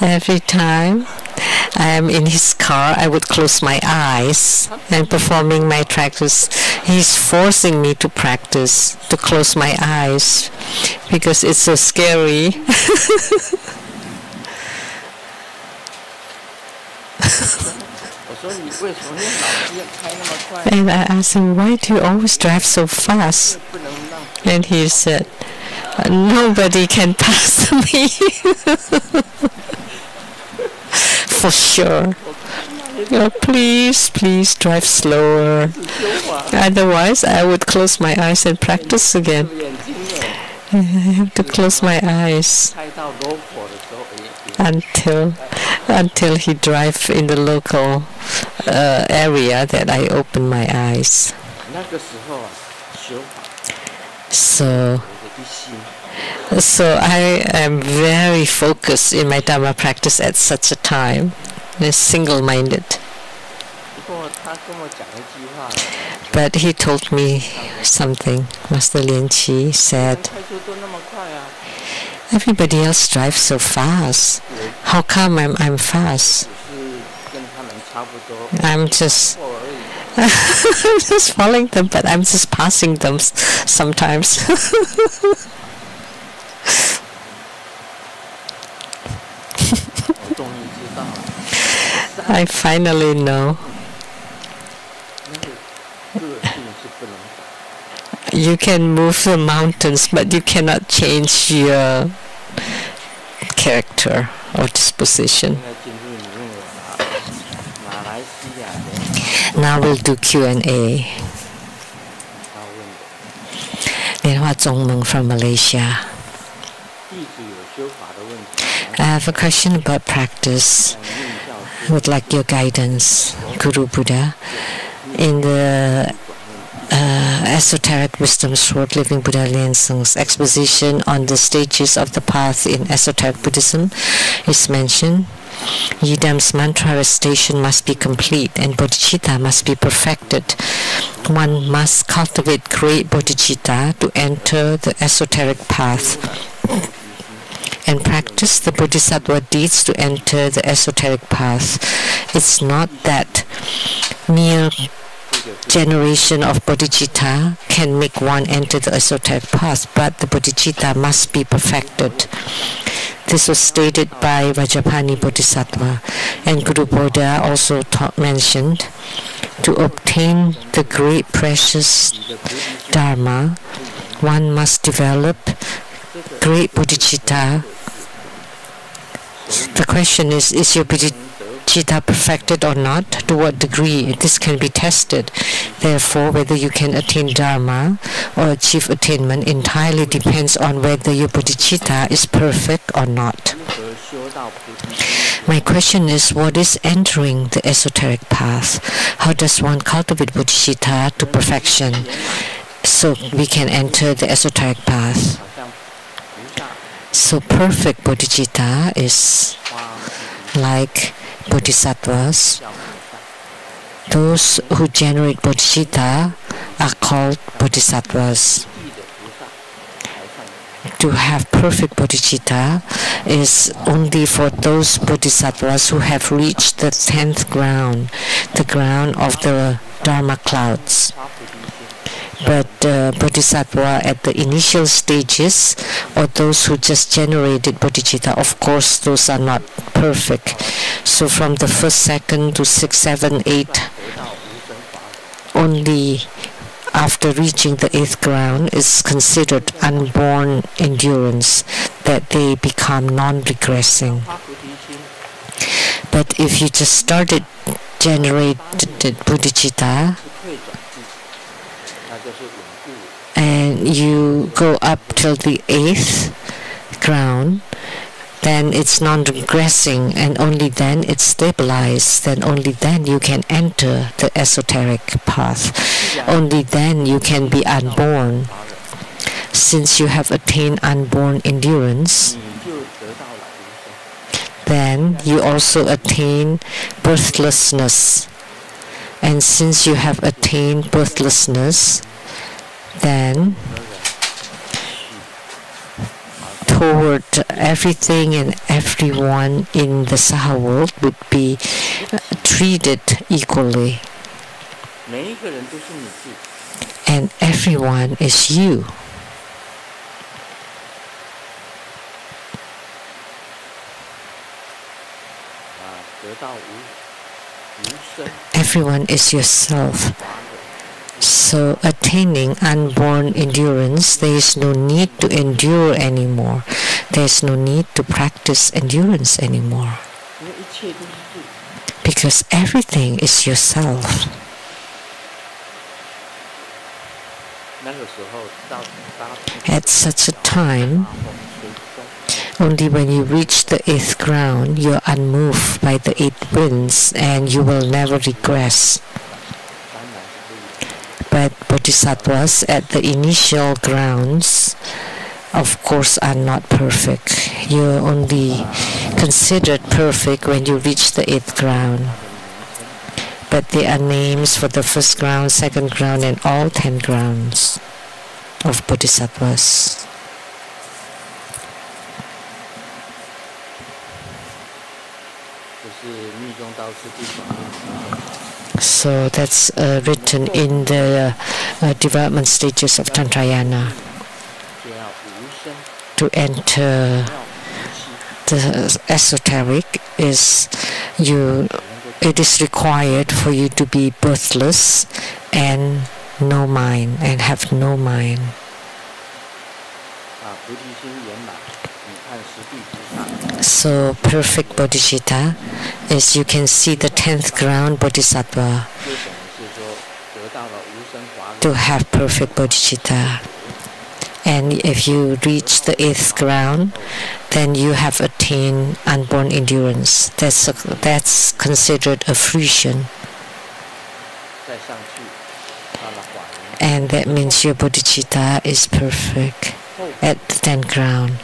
Every time I am in his car, I would close my eyes and performing my practice. He's forcing me to practice, to close my eyes, because it's so scary. And I asked him, why do you always drive so fast? And he said, nobody can pass me. For sure. Oh, please drive slower. Otherwise, I would close my eyes and practice again. I have to close my eyes until he drive in the local area that I open my eyes. So I am very focused in my Dharma practice at such a time, single-minded. But he told me something. Master Lian Chi said, everybody else drives so fast. How come I'm fast? I'm just following them, but I'm just passing them sometimes. I finally know. You can move the mountains, but you cannot change your character or disposition. Now we'll do Q&A. Nenhua Zongmeng from Malaysia. I have a question about practice. I would like your guidance, Guru Buddha. In the Esoteric Wisdom Sword, Living Buddha Lian Sheng's exposition on the stages of the path in Esoteric Buddhism is mentioned. Yidam's mantra recitation must be complete and bodhicitta must be perfected. One must cultivate great bodhicitta to enter the esoteric path and practice the bodhisattva deeds to enter the esoteric path. It's not that mere generation of bodhicitta can make one enter the esoteric path, but the bodhicitta must be perfected. This was stated by Vajrapani Bodhisattva, and Guru Buddha also mentioned, to obtain the great precious Dharma, one must develop great bodhicitta. The question is your bodhicitta perfected or not? To what degree? This can be tested. Therefore, whether you can attain Dharma or achieve attainment entirely depends on whether your bodhicitta is perfect or not. My question is, what is entering the esoteric path? How does one cultivate bodhicitta to perfection so we can enter the esoteric path? So perfect bodhicitta is like bodhisattvas. Those who generate bodhicitta are called bodhisattvas. To have perfect bodhicitta is only for those bodhisattvas who have reached the 10th ground, the ground of the Dharma clouds. But bodhisattva at the initial stages, or those who just generated bodhicitta, of course those are not perfect. So from the first, second to 6, 7, 8, only after reaching the 8th ground is considered unborn endurance, that they become non-regressing. But if you just started generated bodhicitta and you go up till the 8th ground, then it's non-regressing, and only then it's stabilized. Then only then you can enter the esoteric path. Only then you can be unborn. Since you have attained unborn endurance, then you also attain birthlessness. And since you have attained birthlessness, then toward everything and everyone in the Saha world would be treated equally. And everyone is you. Everyone is yourself. So attaining unborn endurance, there is no need to endure anymore. There is no need to practice endurance anymore. Because everything is yourself. At such a time, only when you reach the 8th ground, you are unmoved by the 8 winds and you will never regress. But bodhisattvas at the initial grounds, of course, are not perfect. You are only considered perfect when you reach the 8th ground. But there are names for the 1st ground, 2nd ground, and all 10 grounds of bodhisattvas. So that's written in the development stages of Tantrayana. To enter the esoteric it is required for you to be birthless and no mind and have no mind. So perfect bodhicitta is you can see the 10th ground bodhisattva to have perfect bodhicitta. And if you reach the 8th ground, then you have attained unborn endurance. That's considered a fruition. And that means your bodhicitta is perfect at the 10th ground.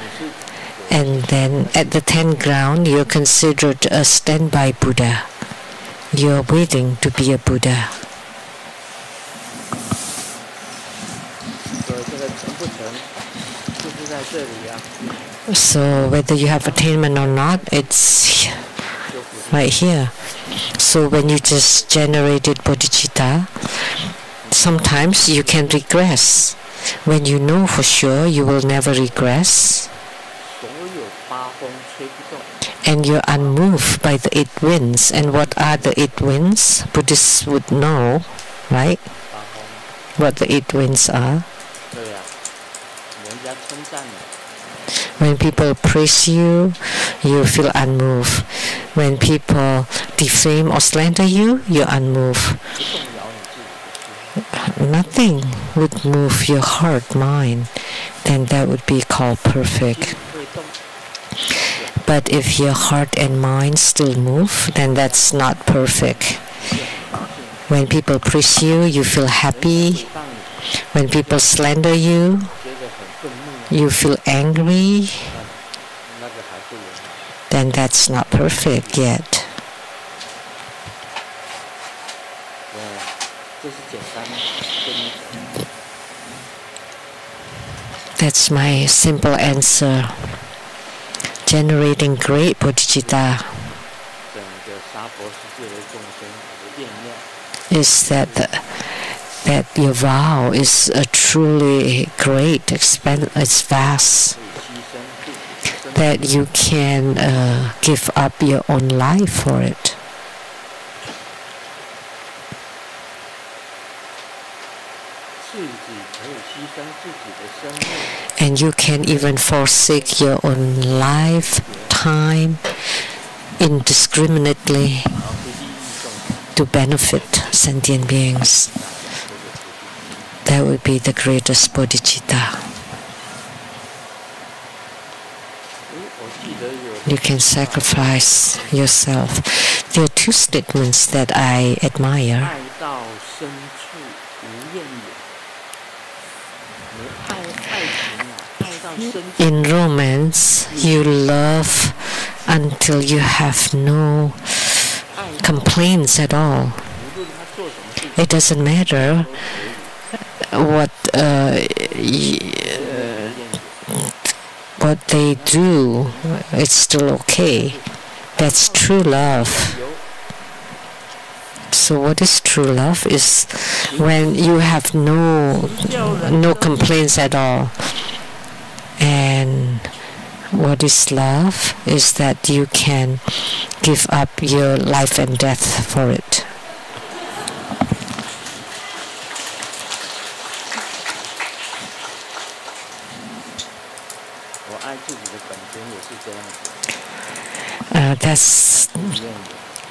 And then at the 10th ground, you're considered a standby Buddha. You're waiting to be a Buddha. So whether you have attainment or not, it's right here. So when you just generated bodhicitta, sometimes you can regress. When you know for sure you will never regress, and you're unmoved by the 8 winds. And what are the 8 winds? Buddhists would know, right? What the 8 winds are. When people praise you, you feel unmoved. When people defame or slander you, you're unmoved. Nothing would move your heart, mind. Then that would be called perfect. But if your heart and mind still move, then that's not perfect. When people praise you, you feel happy. When people slander you, you feel angry. Then that's not perfect yet. That's my simple answer. Generating great bodhicitta is that your vow is truly great, it's vast, that you can give up your own life for it. And you can even forsake your own life, time, indiscriminately to benefit sentient beings. That would be the greatest bodhicitta. You can sacrifice yourself. There are 2 statements that I admire. In romance, you love until you have no complaints at all. It doesn't matter what they do, it's still okay. That's true love. So what is true love is when you have no complaints at all. And what is love is that you can give up your life and death for it.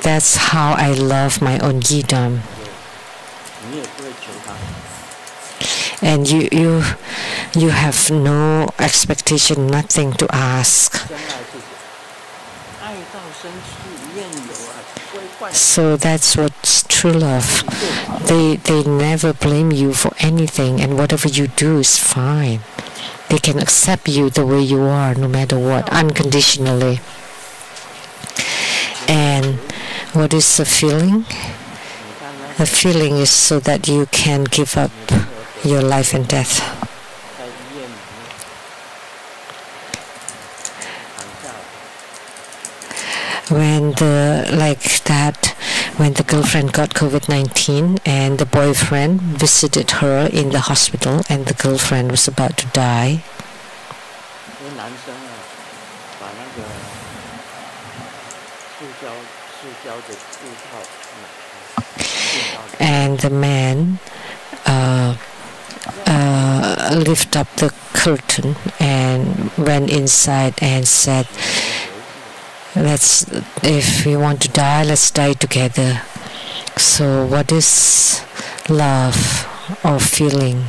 That's how I love my own yidam. And you have no expectation, nothing to ask. So that's what's true love. They never blame you for anything, and whatever you do is fine. They can accept you the way you are, no matter what, unconditionally. And what is the feeling? The feeling is so that you can give up your life and death. When when the girlfriend got COVID-19 and the boyfriend visited her in the hospital and the girlfriend was about to die, and the man lifted up the curtain and went inside and said, if we want to die, let's die together. So what is love or feeling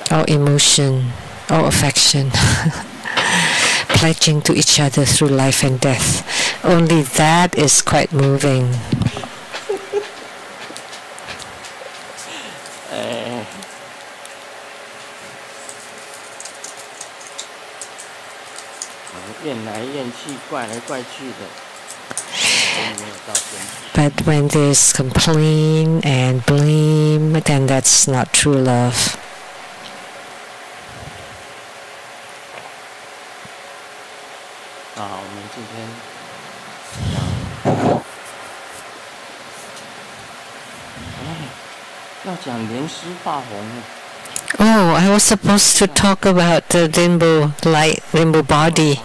or emotion or affection? Pledging to each other through life and death. Only that is quite moving. But when there's complaint and blame, then that's not true love. Oh, I was supposed to talk about the rainbow light, rainbow body.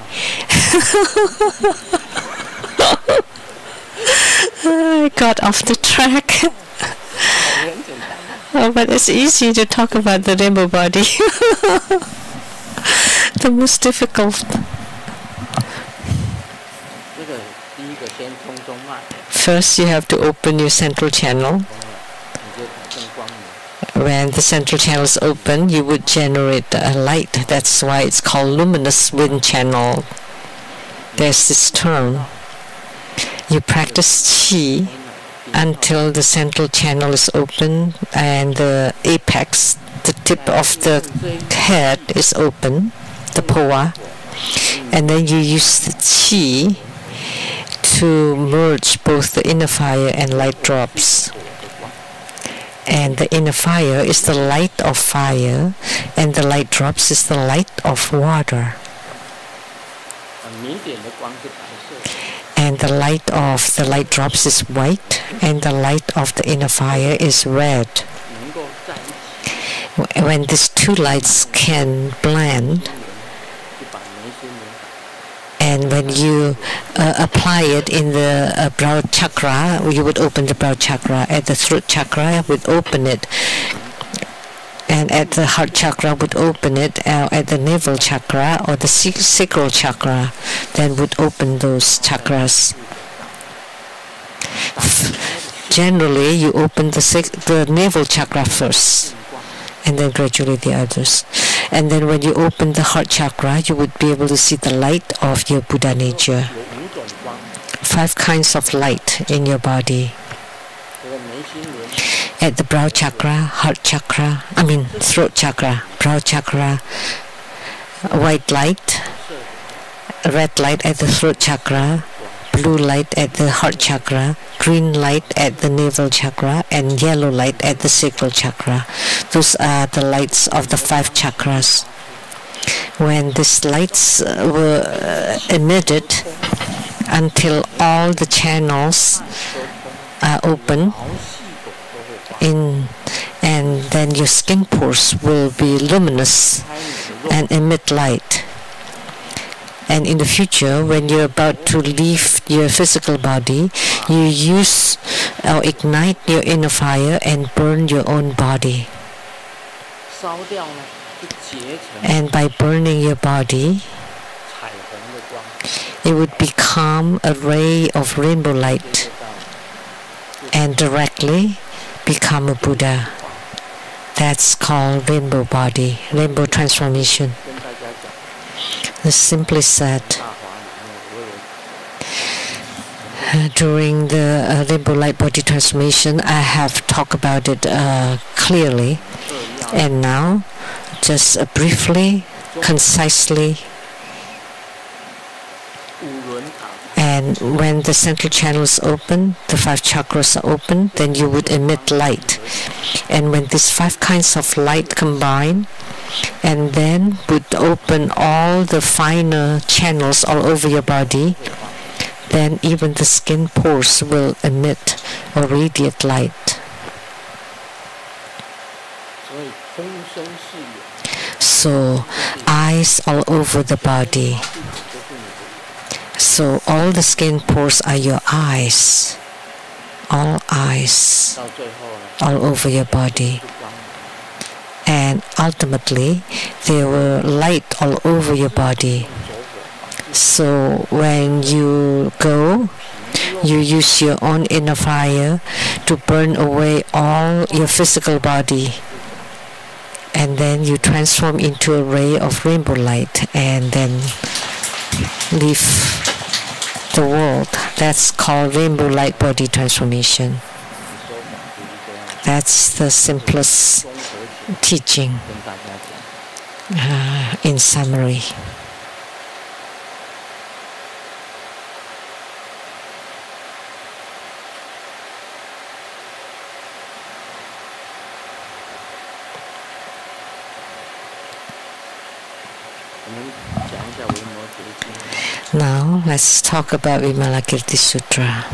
I got off the track. Oh, but it's easy to talk about the rainbow body. The most difficult. First, you have to open your central channel. When the central channel is open, you would generate a light. That's why it's called luminous wind channel. There's this term. You practice qi until the central channel is open and the apex, the tip of the head is open, the poa. And then you use the qi to merge both the inner fire and light drops. And the inner fire is the light of fire, and the light drops is the light of water. And the light of the light drops is white, and the light of the inner fire is red. When these two lights can blend, and when you apply it in the brow chakra, you would open the brow chakra. At the throat chakra, would open it. And at the heart chakra, would open it. At the navel chakra or the sacral chakra, then would open those chakras. Generally, you open the navel chakra first, and then gradually the others. And then when you open the heart chakra, you would be able to see the light of your Buddha nature. 5 kinds of light in your body. At the brow chakra, throat chakra, brow chakra, white light, red light at the throat chakra, blue light at the heart chakra, green light at the navel chakra, and yellow light at the sacral chakra. Those are the lights of the 5 chakras. when these lights were emitted until all the channels are open and then your skin pores will be luminous and emit light. And in the future, when you're about to leave your physical body, you use or ignite your inner fire and burn your own body. And by burning your body, it would become a ray of rainbow light and directly become a Buddha. That's called rainbow body, rainbow transformation. Simply said, during the rainbow light body transformation, I have talked about it clearly, and now just briefly, concisely. And when the central channel is open, the 5 chakras are open, then you would emit light. And when these 5 kinds of light combine, and then would open all the finer channels all over your body, then even the skin pores will emit or radiate light. So, eyes all over the body. So, all the skin pores are your eyes. All eyes all over your body. And ultimately, there were light all over your body. So when you go, you use your own inner fire to burn away all your physical body. And then you transform into a ray of rainbow light and then leave the world. That's called rainbow light body transformation. That's the simplest teaching in summary. Now let's talk about Vimalakirti Sutra.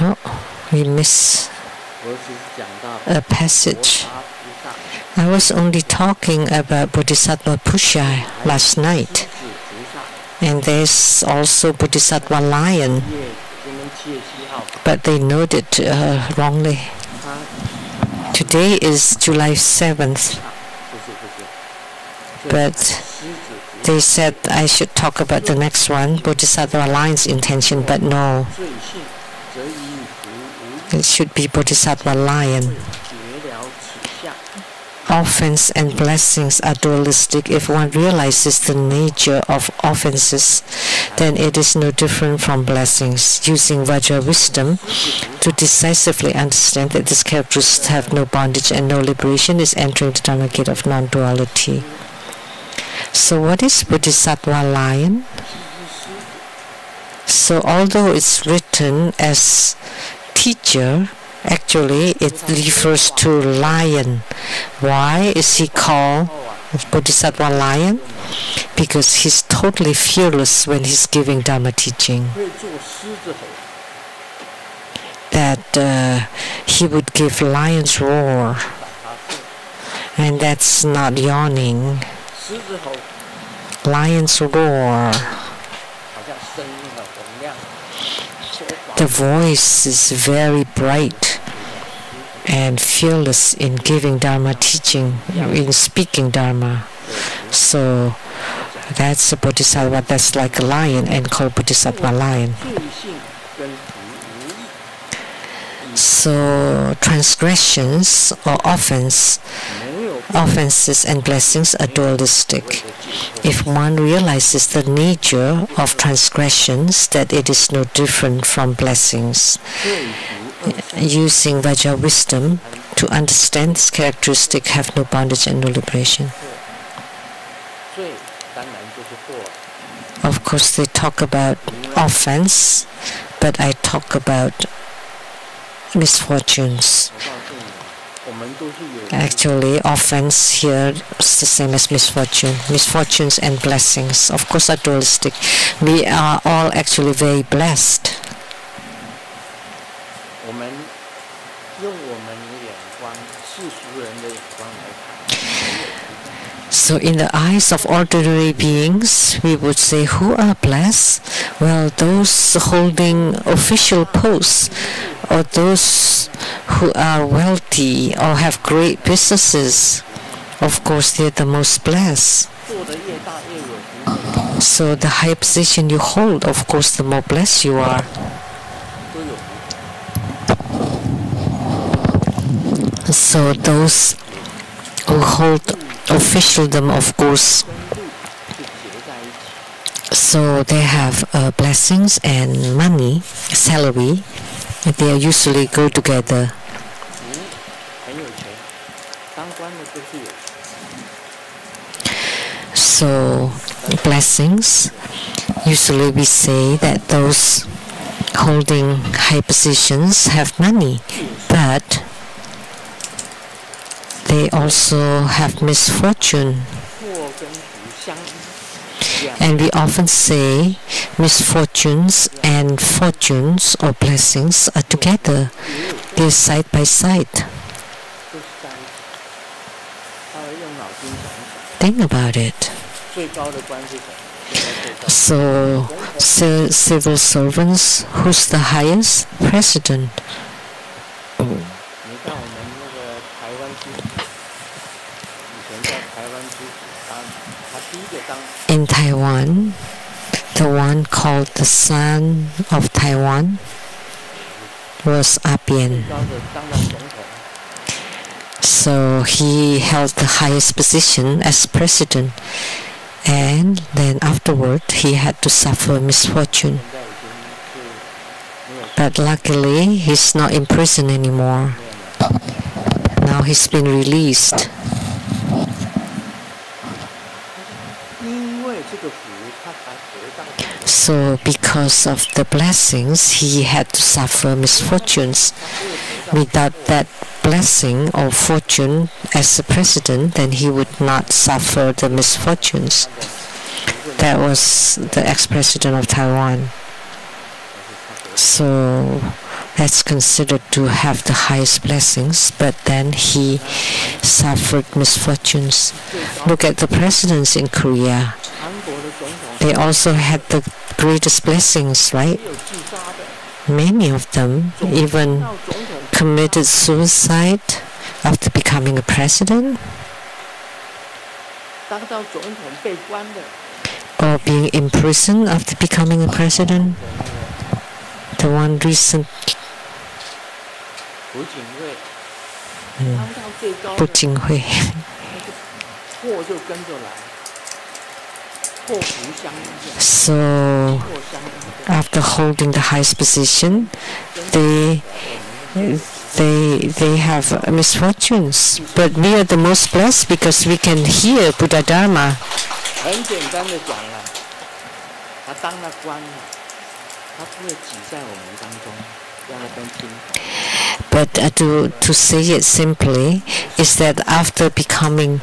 Oh, we miss a passage. I was only talking about Bodhisattva Pusha last night. And there's also Bodhisattva Lian. But they noted wrongly. Today is July 7th. But they said I should talk about the next one, Bodhisattva Lian's intention, but no. It should be Bodhisattva Lian. Offense and blessings are dualistic. If one realizes the nature of offenses, then it is no different from blessings. Using Vajra wisdom to decisively understand that these characteristics have no bondage and no liberation is entering the Dharma gate of non-duality. So what is Bodhisattva Lian? So although it's written as teacher, actually it refers to lion. Why is he called Bodhisattva Lian? Because he's totally fearless when he's giving Dharma teaching. That he would give lion's roar. And that's not yawning. Lion's roar. The voice is very bright and fearless in giving Dharma teaching, in speaking Dharma. So that's a Bodhisattva that's like a lion and called Bodhisattva Lian. So transgressions or offenses and blessings are dualistic. If one realizes the nature of transgressions, that it is no different from blessings, using Vajra wisdom to understand this characteristic have no bondage and no liberation. Of course, they talk about offense, but I talk about misfortunes. Actually, offense here is the same as misfortune. Misfortunes and blessings, of course, are dualistic. We are all actually very blessed. So in the eyes of ordinary beings, we would say, who are blessed? Well, those holding official posts, or those who are wealthy or have great businesses. Of course, they're the most blessed. So the higher position you hold, of course, the more blessed you are. So those who hold officialdom, of course, so they have blessings and money, salary. They usually go together. So blessings, usually we say that those holding high positions have money, but they also have misfortune. And we often say misfortunes and fortunes or blessings are together. They're side by side. Think about it. So, civil servants, who's the highest? President. In Taiwan, the one called the Son of Taiwan was Appian. So he held the highest position as president, and then afterward he had to suffer misfortune. But luckily he's not in prison anymore. Now he's been released. So because of the blessings, he had to suffer misfortunes. Without that blessing or fortune as a president, then he would not suffer the misfortunes. That was the ex-president of Taiwan. So that's considered to have the highest blessings, but then he suffered misfortunes. Look at the presidents in Korea. They also had the greatest blessings, right? Many of them even committed suicide after becoming a president, or being imprisoned after becoming a president. The one recent, Pu Jinghui. So after holding the highest position, they have misfortunes. But we are the most blessed because we can hear Buddha Dharma. But to say it simply is that after becoming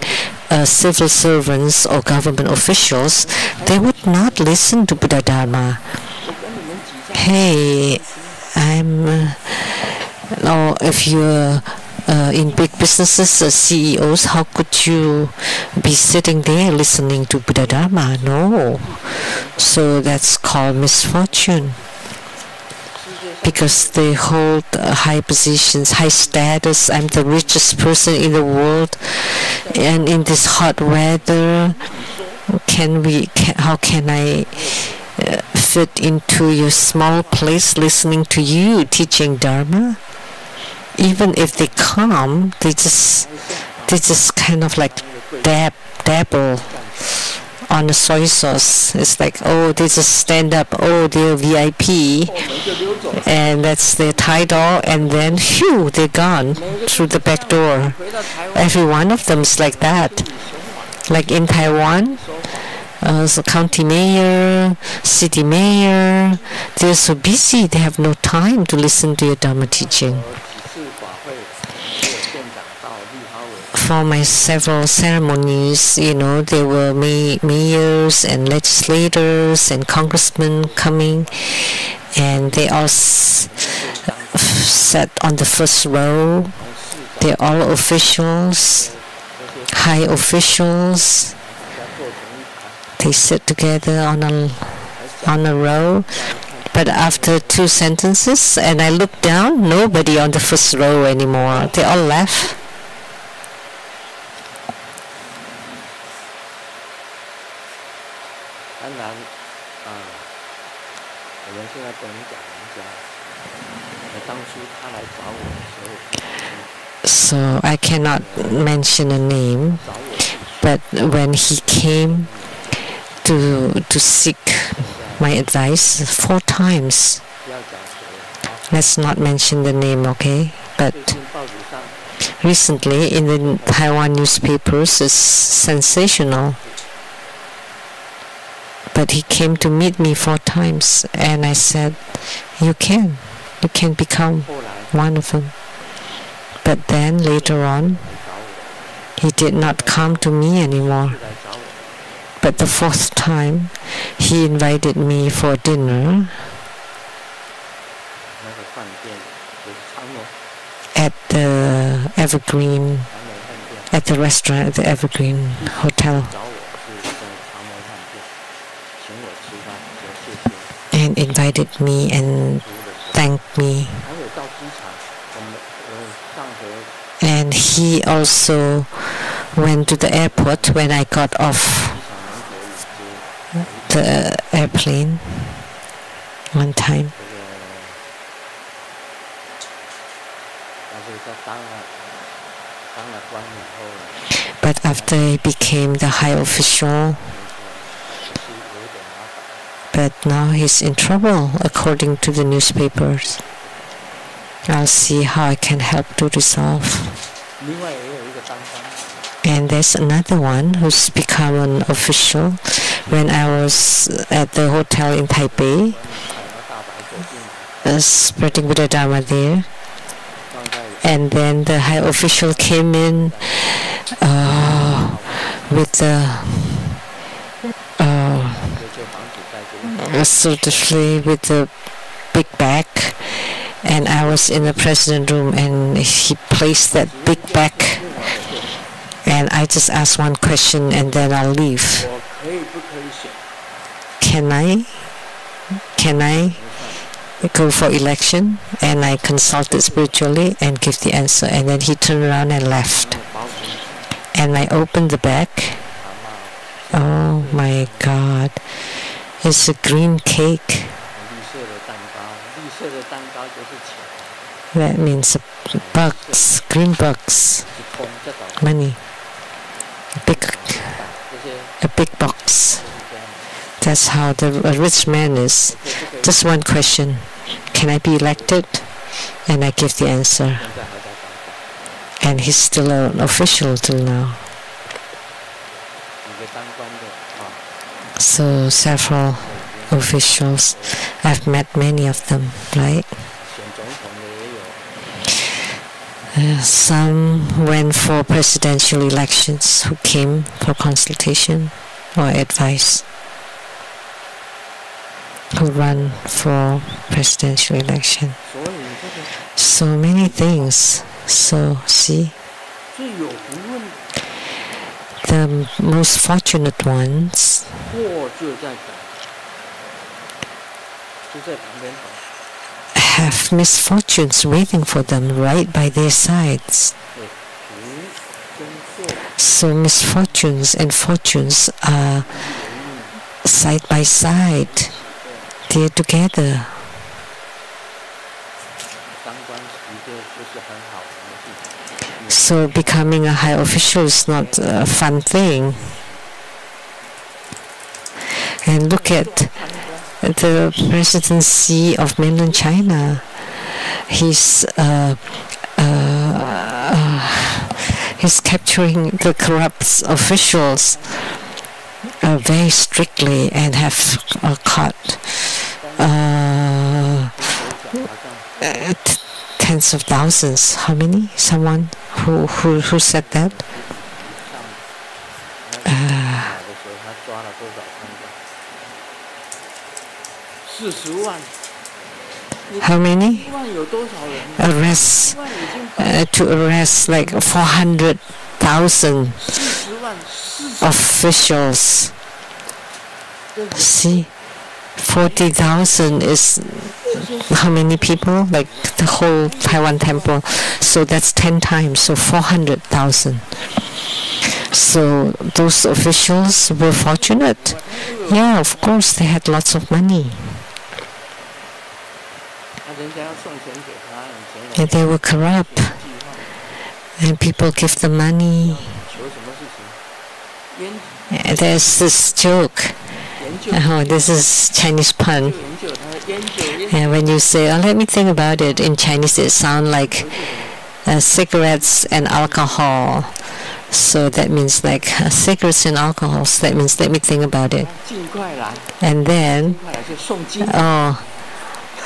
civil servants or government officials, they would not listen to Buddha Dharma. Hey, or if you're in big businesses, CEOs, how could you be sitting there listening to Buddha Dharma? No. So that's called misfortune. Because they hold high positions, high status. I'm the richest person in the world, and in this hot weather, how can I fit into your small place listening to you teaching Dharma? Even if they come, they just kind of like dabble on the soy sauce. It's like, oh, they just stand up, oh, they're VIP, and that's their title, and then phew, they're gone through the back door. Every one of them is like that. Like in Taiwan, so county mayor, city mayor, they're so busy, they have no time to listen to your Dharma teaching. for my several ceremonies, there were mayors and legislators and congressmen coming, and they all sat on the first row. They're all officials, high officials. They sit together on a row. But after 2 sentences, and I looked down, nobody on the first row anymore. They all left. So I cannot mention a name, but when he came to seek my advice 4 times, let's not mention the name, okay? But recently in the Taiwan newspapers, it's sensational. But he came to meet me 4 times, and I said, you can become one of them. But then later on, he did not come to me anymore. But the 4th time, he invited me for dinner at the Evergreen, at the restaurant at the Evergreen Hotel, and invited me and thanked me. And he also went to the airport when I got off the airplane one time. But after he became the high official, but now he's in trouble according to the newspapers. I'll see how I can help to resolve. And there's another one who's become an official. When I was at the hotel in Taipei, spreading Buddha Dharma there, and then the high official came in with the with the big bag, and I was in the president room, and he placed that big bag, and I just asked one question and then I'll leave. Can I go for election? And I consulted spiritually and give the answer, and then he turned around and left. And I opened the bag. Oh my God, it's a green cake. That means bucks, green bucks, money, a big box. That's how the rich man is. Just one question: can I be elected? And I give the answer. And he's still an official till now. So several officials, I've met many of them, right? Some went for presidential elections who came for consultation or advice, who run for presidential election. So many things. So see, the most fortunate ones have misfortunes waiting for them right by their sides. So misfortunes and fortunes are side by side. They're together. So becoming a high official is not a fun thing. And look at the presidency of mainland China. He's capturing the corrupt officials very strictly and have caught tens of thousands. How many? Someone Who said that? How many? Arrest to arrest like 400,000 officials. See, 40,000 is how many people? Like the whole Taiwan temple. So that's 10 times. So 400,000. So those officials were fortunate. Yeah, of course, they had lots of money. And they were corrupt. And people give them money. There's this joke. Oh, this is Chinese pun. And when you say, oh, let me think about it, in Chinese it sounds like cigarettes and alcohol. So that means like cigarettes and alcohol. So that means let me think about it. And then, oh,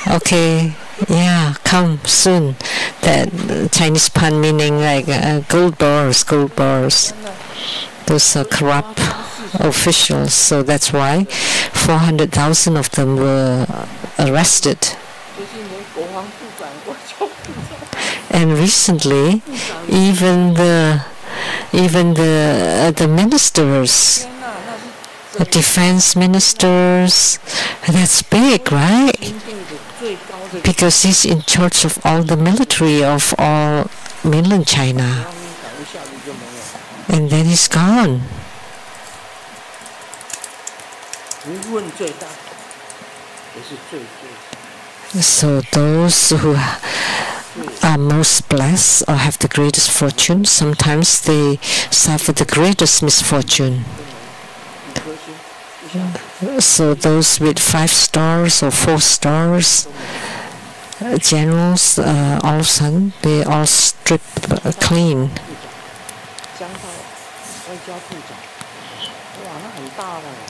okay, yeah, come soon. That Chinese pun meaning like gold bars, gold bars. Those are corrupt officials. So that's why 400,000 of them were arrested. And recently, even the ministers, the defense ministers, that's big, right? Because he's in charge of all the military of all mainland China. And then he's gone. So those who are most blessed or have the greatest fortune, sometimes they suffer the greatest misfortune. So those with 5 stars or 4 stars, generals, all of a sudden they all strip clean.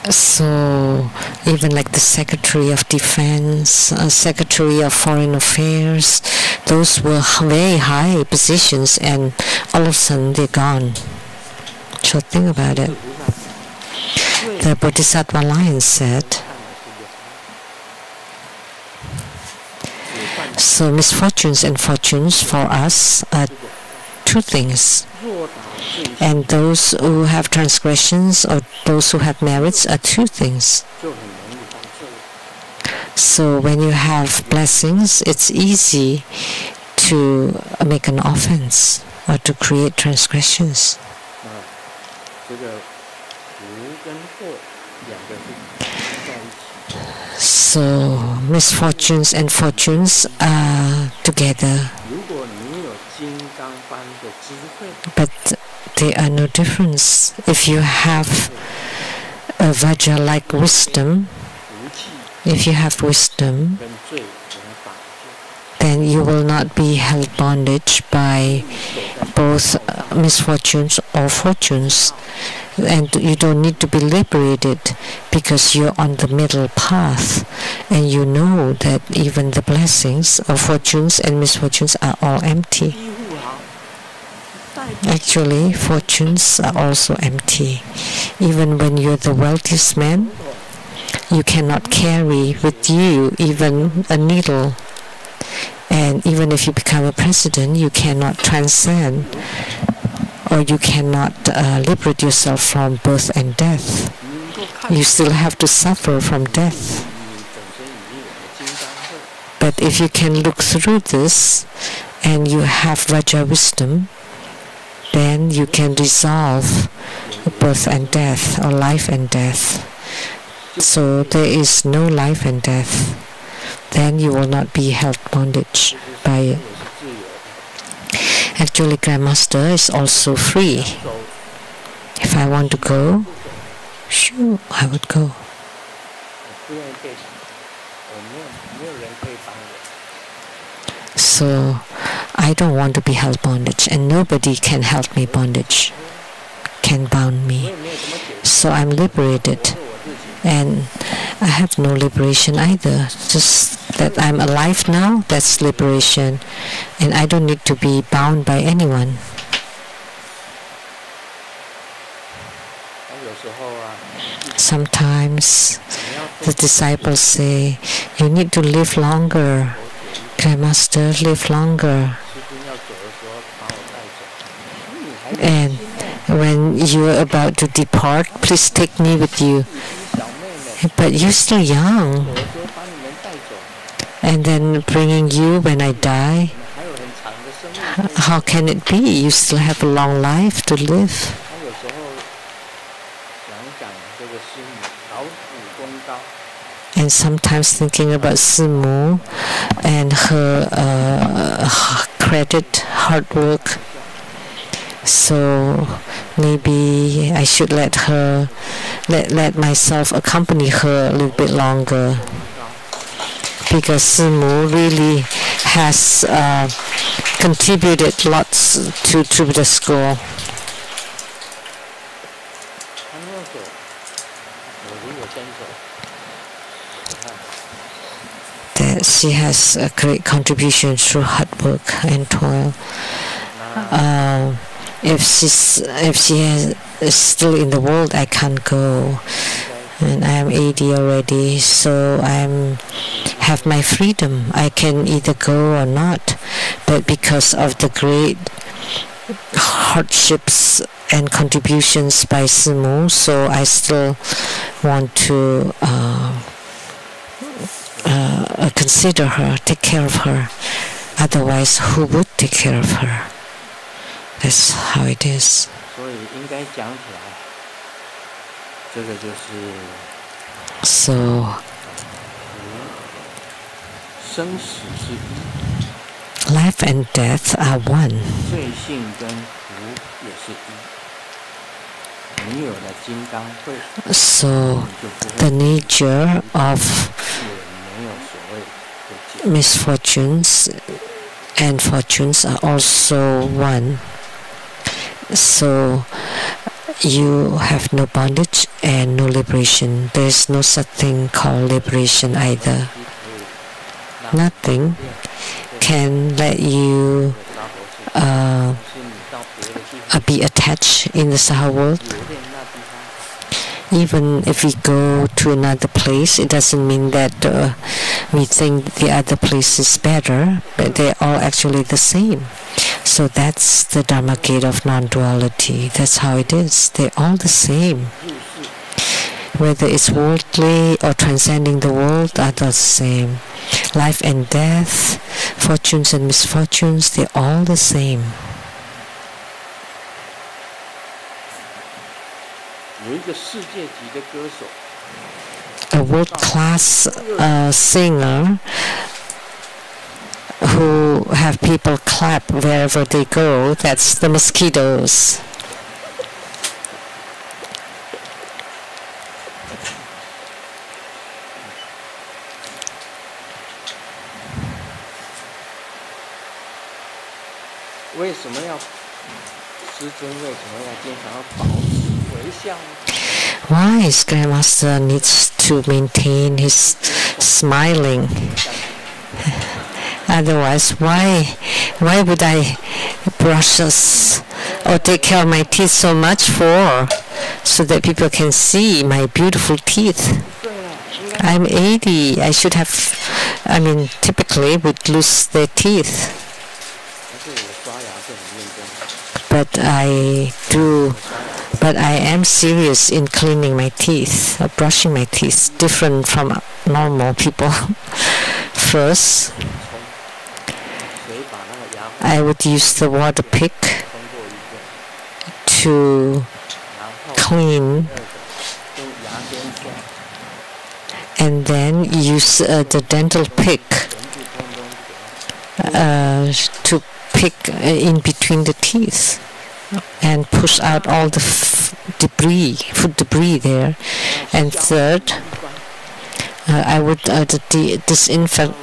So even like the Secretary of Defense, Secretary of Foreign Affairs, those were very high positions, and all of a sudden they're gone. So think about it. The Bodhisattva Lion said, so misfortunes and fortunes for us are 2 things. And those who have transgressions or those who have merits are 2 things. So when you have blessings, it's easy to make an offense or to create transgressions. So misfortunes and fortunes are together. But there are no difference. If you have a Vajra-like wisdom, if you have wisdom, then you will not be held bondage by both misfortunes or fortunes. And you don't need to be liberated because you're on the middle path, and you know that even the blessings of fortunes and misfortunes are all empty. Actually, fortunes are also empty. Even when you're the wealthiest man, you cannot carry with you even a needle. And even if you become a president, you cannot transcend, or you cannot liberate yourself from birth and death. You still have to suffer from death. But if you can look through this and you have Vajra wisdom, then you can resolve birth and death or life and death. So there is no life and death. Then you will not be held bondage by it. Actually, Grandmaster is also free. If I want to go, sure, I would go. So I don't want to be held bondage, and nobody can help me bondage, can bound me. So I'm liberated, and I have no liberation either. Just that I'm alive now, that's liberation, and I don't need to be bound by anyone. Sometimes the disciples say, you need to live longer. Grandmaster, live longer. And when you are about to depart, please take me with you. But you're still young. And then bringing you when I die, how can it be? You still have a long life to live. And sometimes thinking about Simu and her credit, hard work. So maybe I should let myself accompany her a little bit longer. Because Simu really has contributed lots to the school. That she has a great contribution through hard work and toil. If she is still in the world, I can't go. And I am 80 already, so I have my freedom. I can either go or not. But because of the great hardships and contributions by Simu, so I still want to consider her, take care of her. Otherwise, who would take care of her? That's how it is. So, life and death are one. So, the nature of misfortunes and fortunes are also one. So, you have no bondage and no liberation. There is no such thing called liberation either. Nothing can let you be attached in the Saha world. Even if we go to another place, it doesn't mean that we think the other place is better, but they're all actually the same. So that's the Dharma gate of non-duality. That's how it is. They're all the same. Whether it's worldly or transcending the world, are the same. Life and death, fortunes and misfortunes, they're all the same. A world-class singer who have people clap wherever they go, that's the mosquitoes. Why is Grandmaster needs to maintain his smiling? Otherwise, why would I brush or take care of my teeth so much for? So that people can see my beautiful teeth. I'm 80. I should have, typically would lose their teeth. But I am serious in cleaning my teeth, or brushing my teeth, different from normal people. First, I would use the water pick to clean, and then use the dental pick to pick in between the teeth and push out all the food debris there. And third, I would disinfect.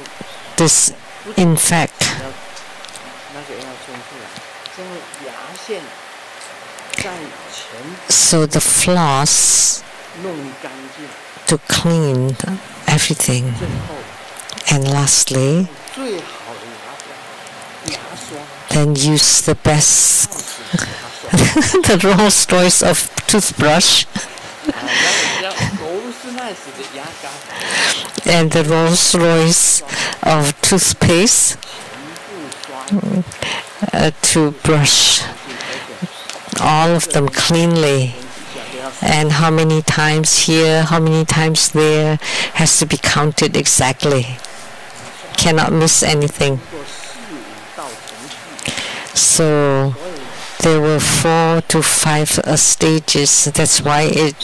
So the floss to clean everything. And lastly, then use the best the Rolls Royce of toothbrush and the Rolls Royce of toothpaste to brush all of them cleanly. And how many times here, how many times there has to be counted exactly. Cannot miss anything. So there were 4 to 5 stages. That's why it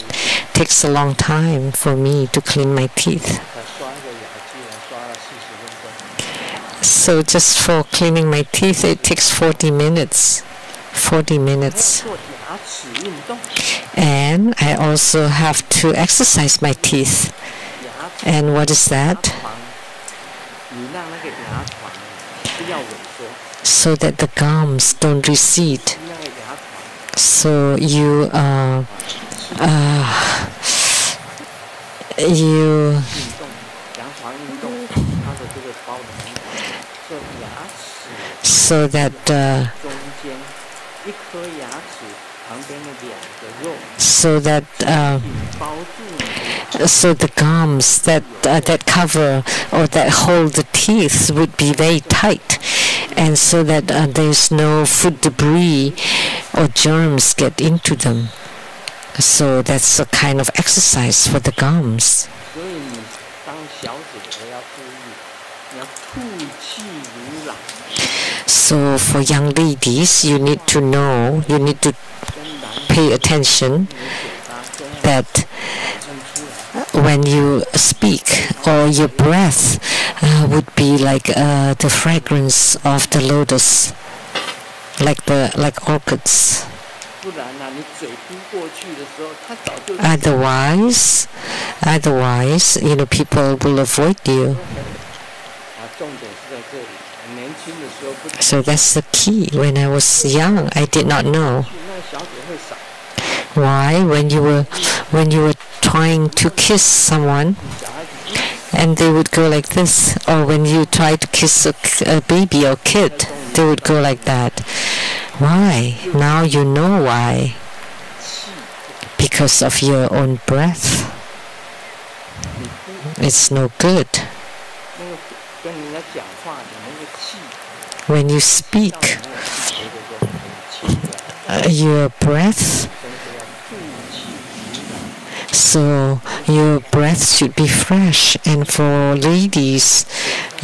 takes a long time for me to clean my teeth. So just for cleaning my teeth, it takes 40 minutes. 40 minutes. And I also have to exercise my teeth. And what is that? So that the gums don't recede. So you so that so the gums that cover or that hold the teeth would be very tight, and so that there's no food debris or germs get into them. So that's a kind of exercise for the gums. So for young ladies, you need to know, you need to pay attention that when you speak, or your breath would be like the fragrance of the lotus, like orchids. Otherwise, people will avoid you. So that's the key. When I was young, I did not know. Why? When you were trying to kiss someone, and they would go like this, or when you try to kiss a baby or kid, they would go like that. Why? Now you know why. Because of your own breath. It's no good. When you speak, your breath, so your breath should be fresh, and for ladies,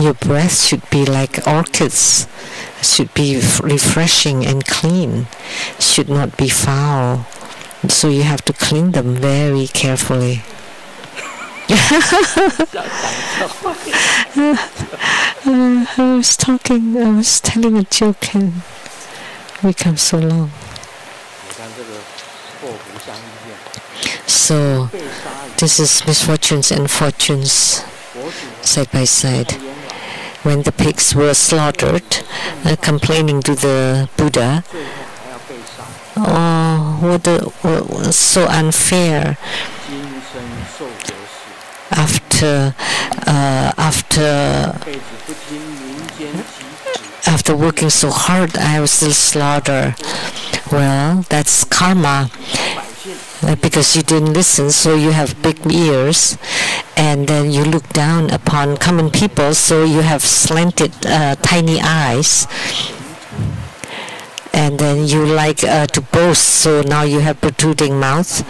your breath should be like orchids, should be refreshing and clean, should not be foul. So you have to clean them very carefully. I was telling a joke and we come so long. So this is misfortunes and fortunes side by side. When the pigs were slaughtered, complaining to the Buddha, oh, what so unfair. After working so hard, I was still slaughtered. Well, that's karma. Because you didn't listen, so you have big ears, and then you look down upon common people, so you have slanted tiny eyes, and then you like to boast, so now you have protruding mouth,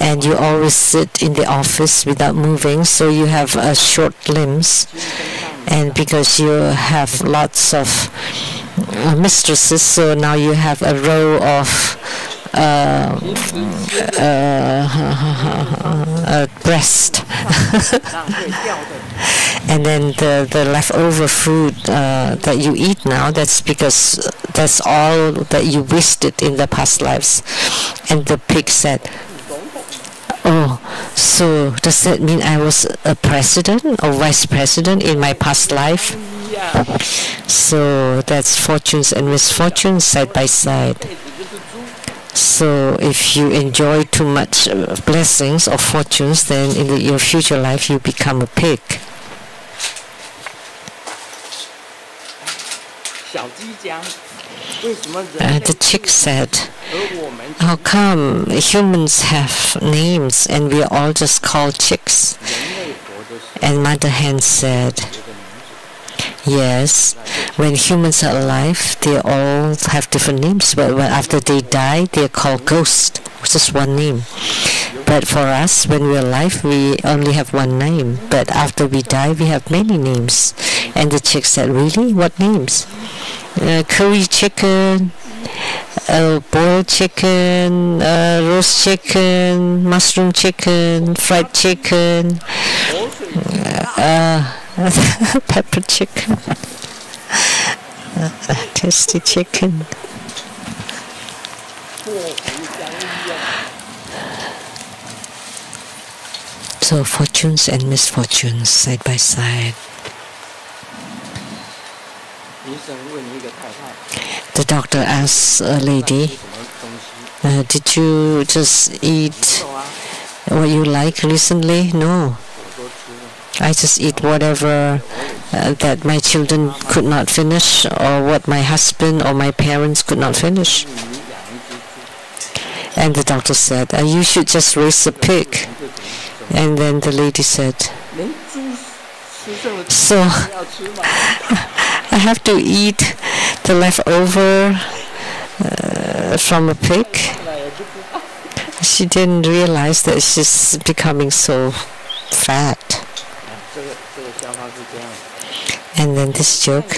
and you always sit in the office without moving, so you have short limbs, and because you have lots of mistresses, so now you have a row of breast. And then the leftover food that you eat now, that's because that's all that you wasted in the past lives. And the pig said, oh, so does that mean I was a president or vice president in my past life? So that's fortunes and misfortunes side by side. So if you enjoy too much blessings or fortunes, then in your future life you become a pig. The chick said, how come humans have names and we are all just called chicks? And Mother Hen said, yes, when humans are alive, they all have different names, but after they die, they are called ghosts, just one name. But for us, when we're alive, we only have one name, but after we die, we have many names. And the chick said, really? What names? Curry chicken, boiled chicken, roast chicken, mushroom chicken, fried chicken, pepper chicken, tasty chicken. So fortunes and misfortunes side by side. The doctor asked a lady, did you just eat what you like recently? No. I just eat whatever that my children could not finish, or what my husband or my parents could not finish. And the doctor said, you should just raise a pig. And then the lady said, so I have to eat the leftover from a pig? She didn't realize that she's becoming so fat. And then this joke,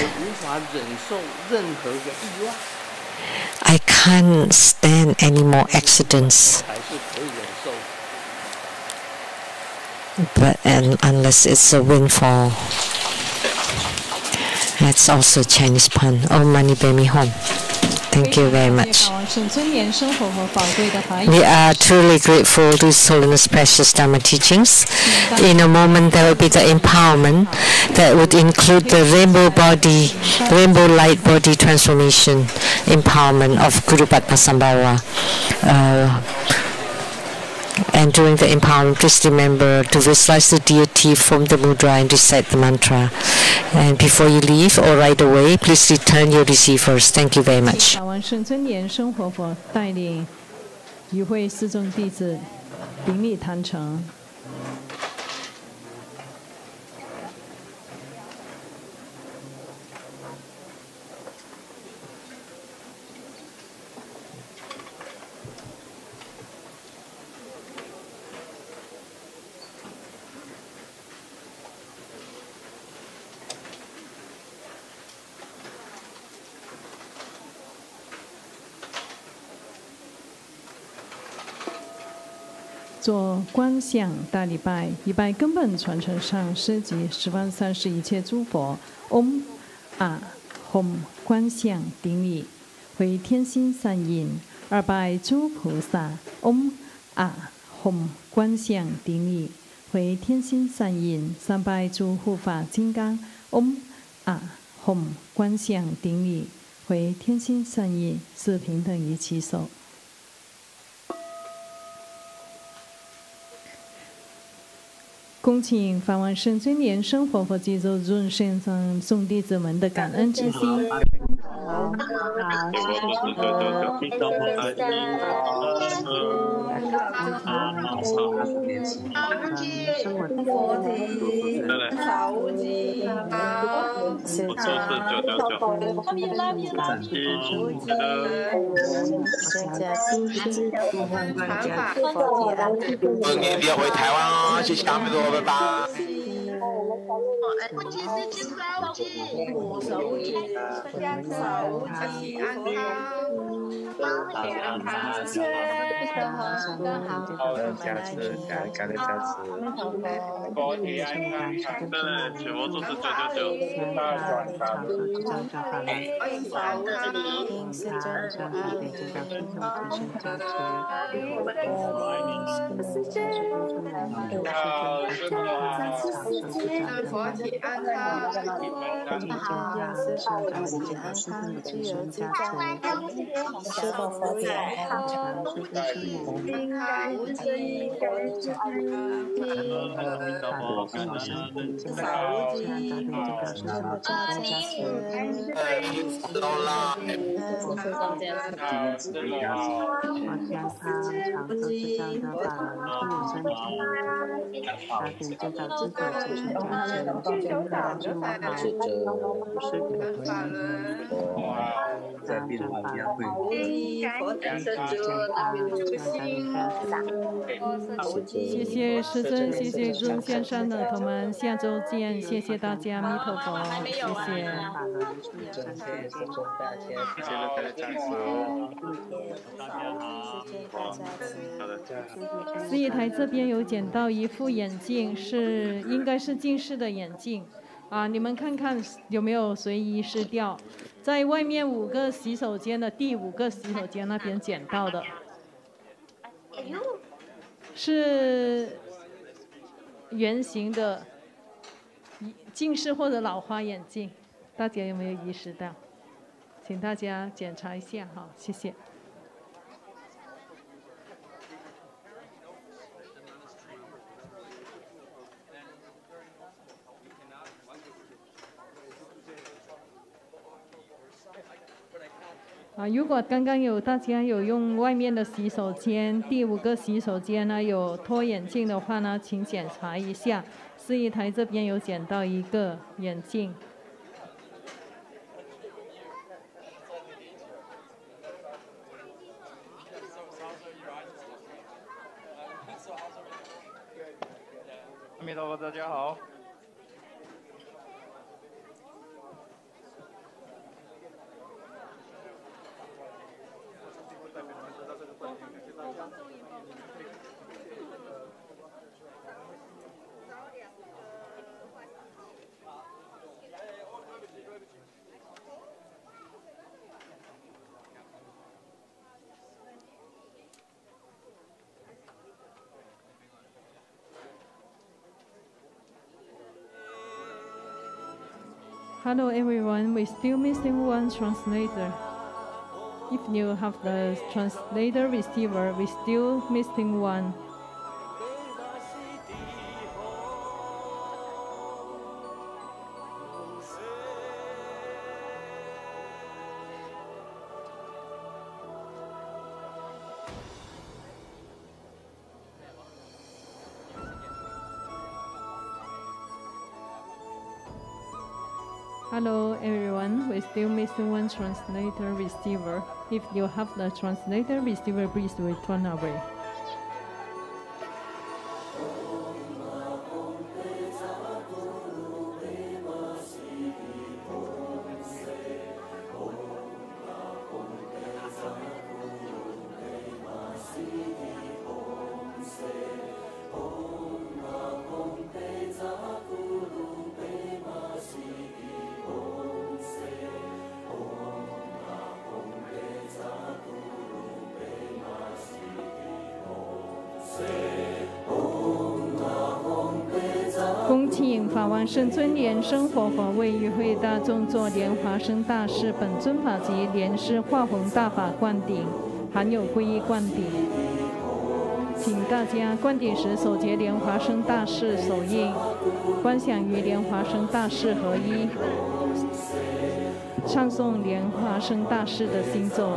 I can't stand any more accidents, unless it's a windfall. That's also a Chinese pun. Oh, money bear me home. Thank you very much. We are truly grateful to His Holiness Precious Dharma teachings. In a moment, there will be the empowerment that would include the rainbow light body transformation empowerment of Guru Padmasambhava. And during the empowerment, please remember to visualize the deity, form the mudra, and recite the mantra. And before you leave or right away, please return your receivers. Thank you very much. 法王圣真言生活佛带领与会四众弟子顶礼坛城。做观想大礼拜，礼拜根本传承上师及十方三世一切诸佛。Om Hom 观想顶礼，回天心善印，二拜诸菩萨。Om Hom 观想顶礼，回天心善印，三拜诸护法金刚。Om Hom 观想顶礼，回天心善印，四平等于其手。恭请法王圣尊莲生活佛济州众圣上众弟子们的感恩之心。别回台湾啊！谢谢阿弥陀佛，拜拜。身佛体安康。大家好，愿师父法身体安康，自由自在。师父佛体安康，平安无事，感谢阿弥陀佛，少无敌，全部加持，懂了。在变化一样会。谢谢师尊，谢谢诸线上的同们，下周见，谢谢大家，弥陀佛，谢谢。司仪台这边有捡到一副眼镜，应该是近视的眼镜。你们看看有没有随意失掉，在外面5个洗手间的第5个洗手间那边捡到的，是圆形的近视或者老花眼镜，大家有没有意识到？请大家检查一下哈，谢谢。如果刚刚大家有用外面的洗手间，第5个洗手间呢有脱眼镜的话呢，请检查一下。司仪台这边有捡到一个眼镜。阿弥陀佛，大家好。Hello everyone, we're still missing one translator. If you have the translator receiver, we're still missing one. Hello everyone, we're still missing one translator receiver. If you have the translator receiver, please return away.恭请法王圣尊莲生活佛为与会大众作莲华生大士本尊法及莲师化宏大法灌顶，含有皈依灌顶。请大家灌顶时手结莲华生大士手印，观想与莲华生大士合一，唱诵莲华生大士的心咒。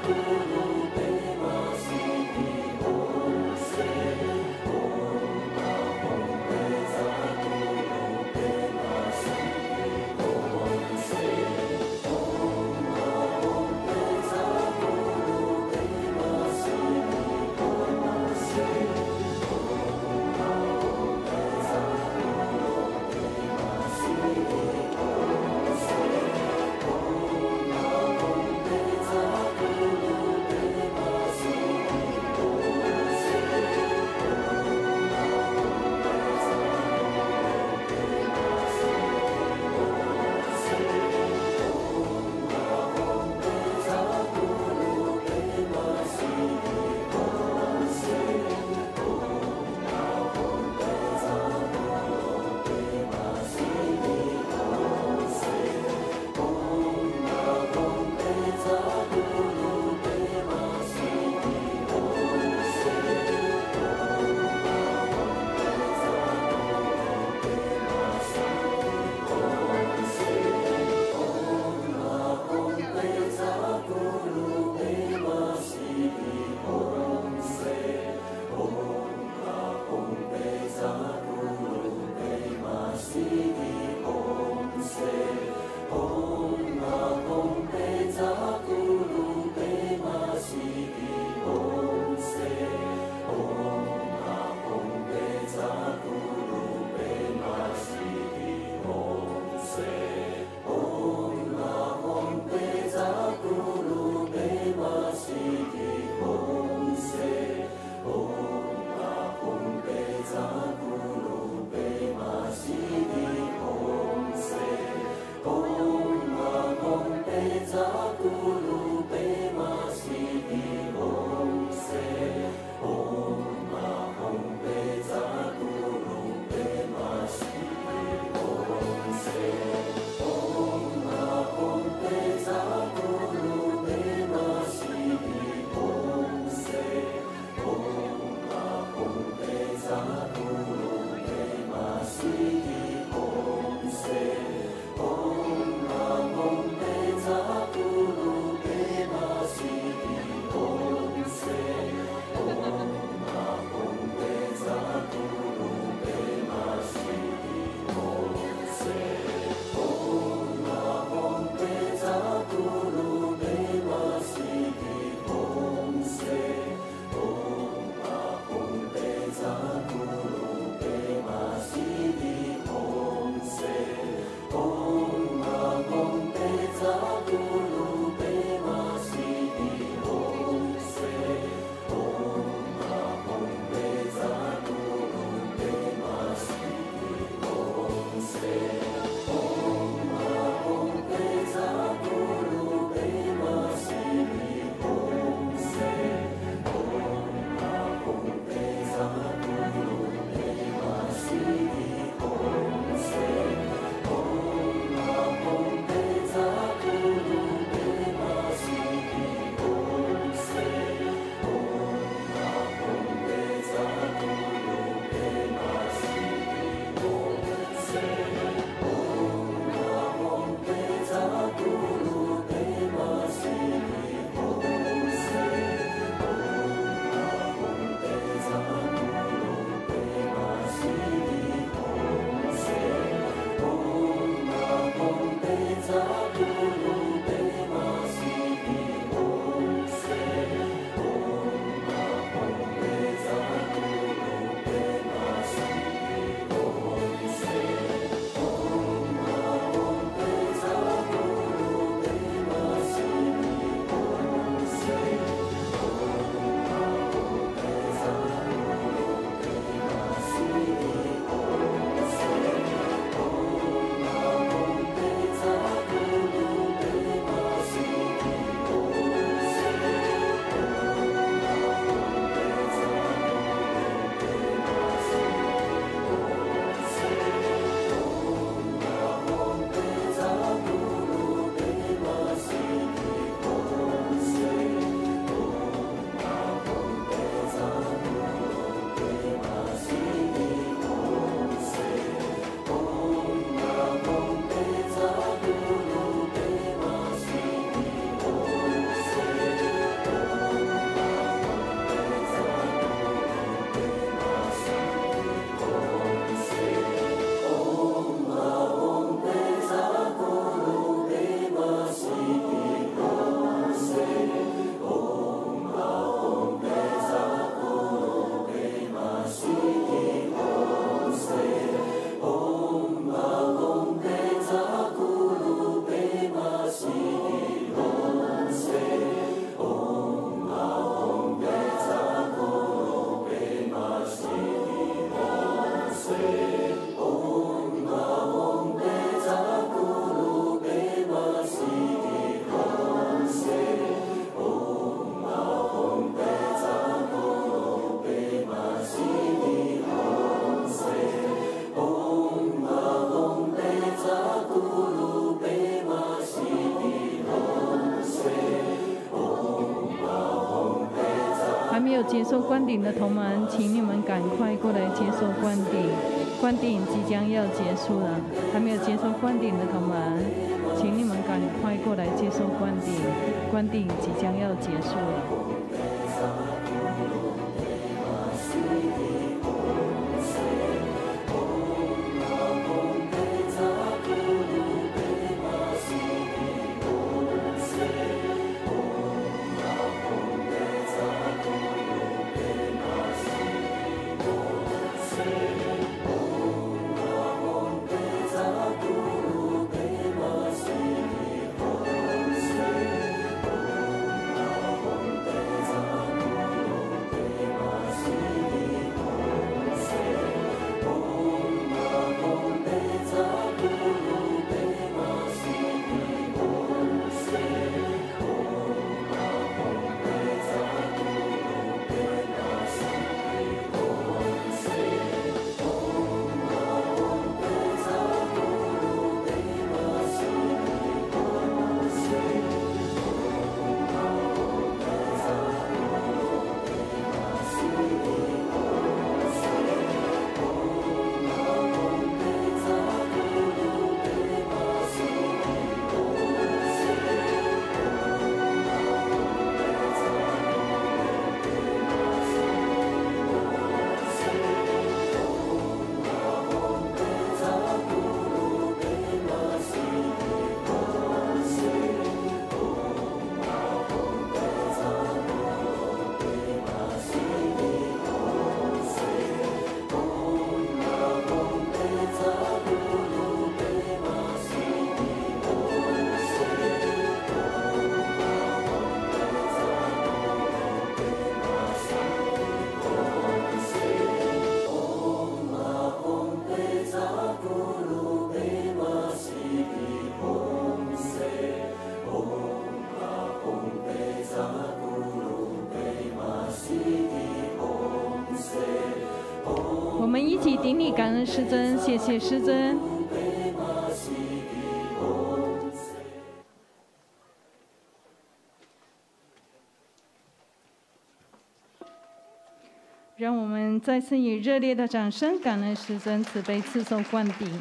Om 还没有接受灌顶的同门，请你们赶快过来接受灌顶。灌顶即将要结束了，还没有接受灌顶的同门，请你们赶快过来接受灌顶。灌顶即将要结束了。我们一起顶礼感恩师尊，谢谢师尊。让我们再次以热烈的掌声感恩师尊慈悲赐受灌顶。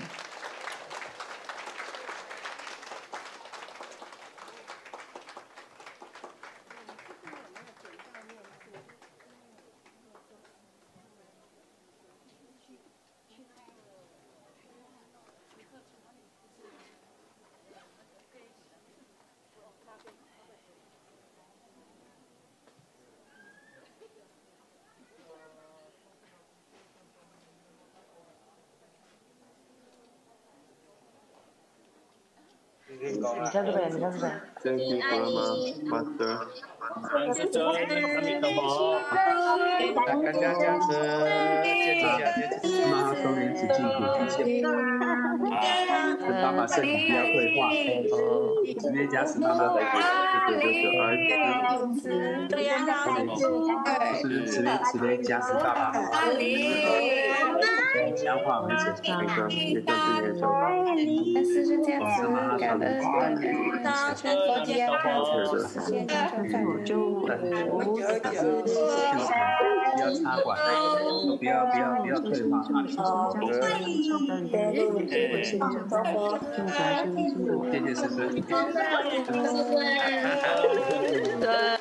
你在这边，你在这边。真辛苦了吗 ，Master？ 大家加持，妈收年子净土，爸爸身体不要退化，直接加持妈妈的直接加持爸爸，僵化为止，那个也算是那种。但是是这样子，感恩佛体要看出实现那种我就不要插管，不要退化。谢谢师尊。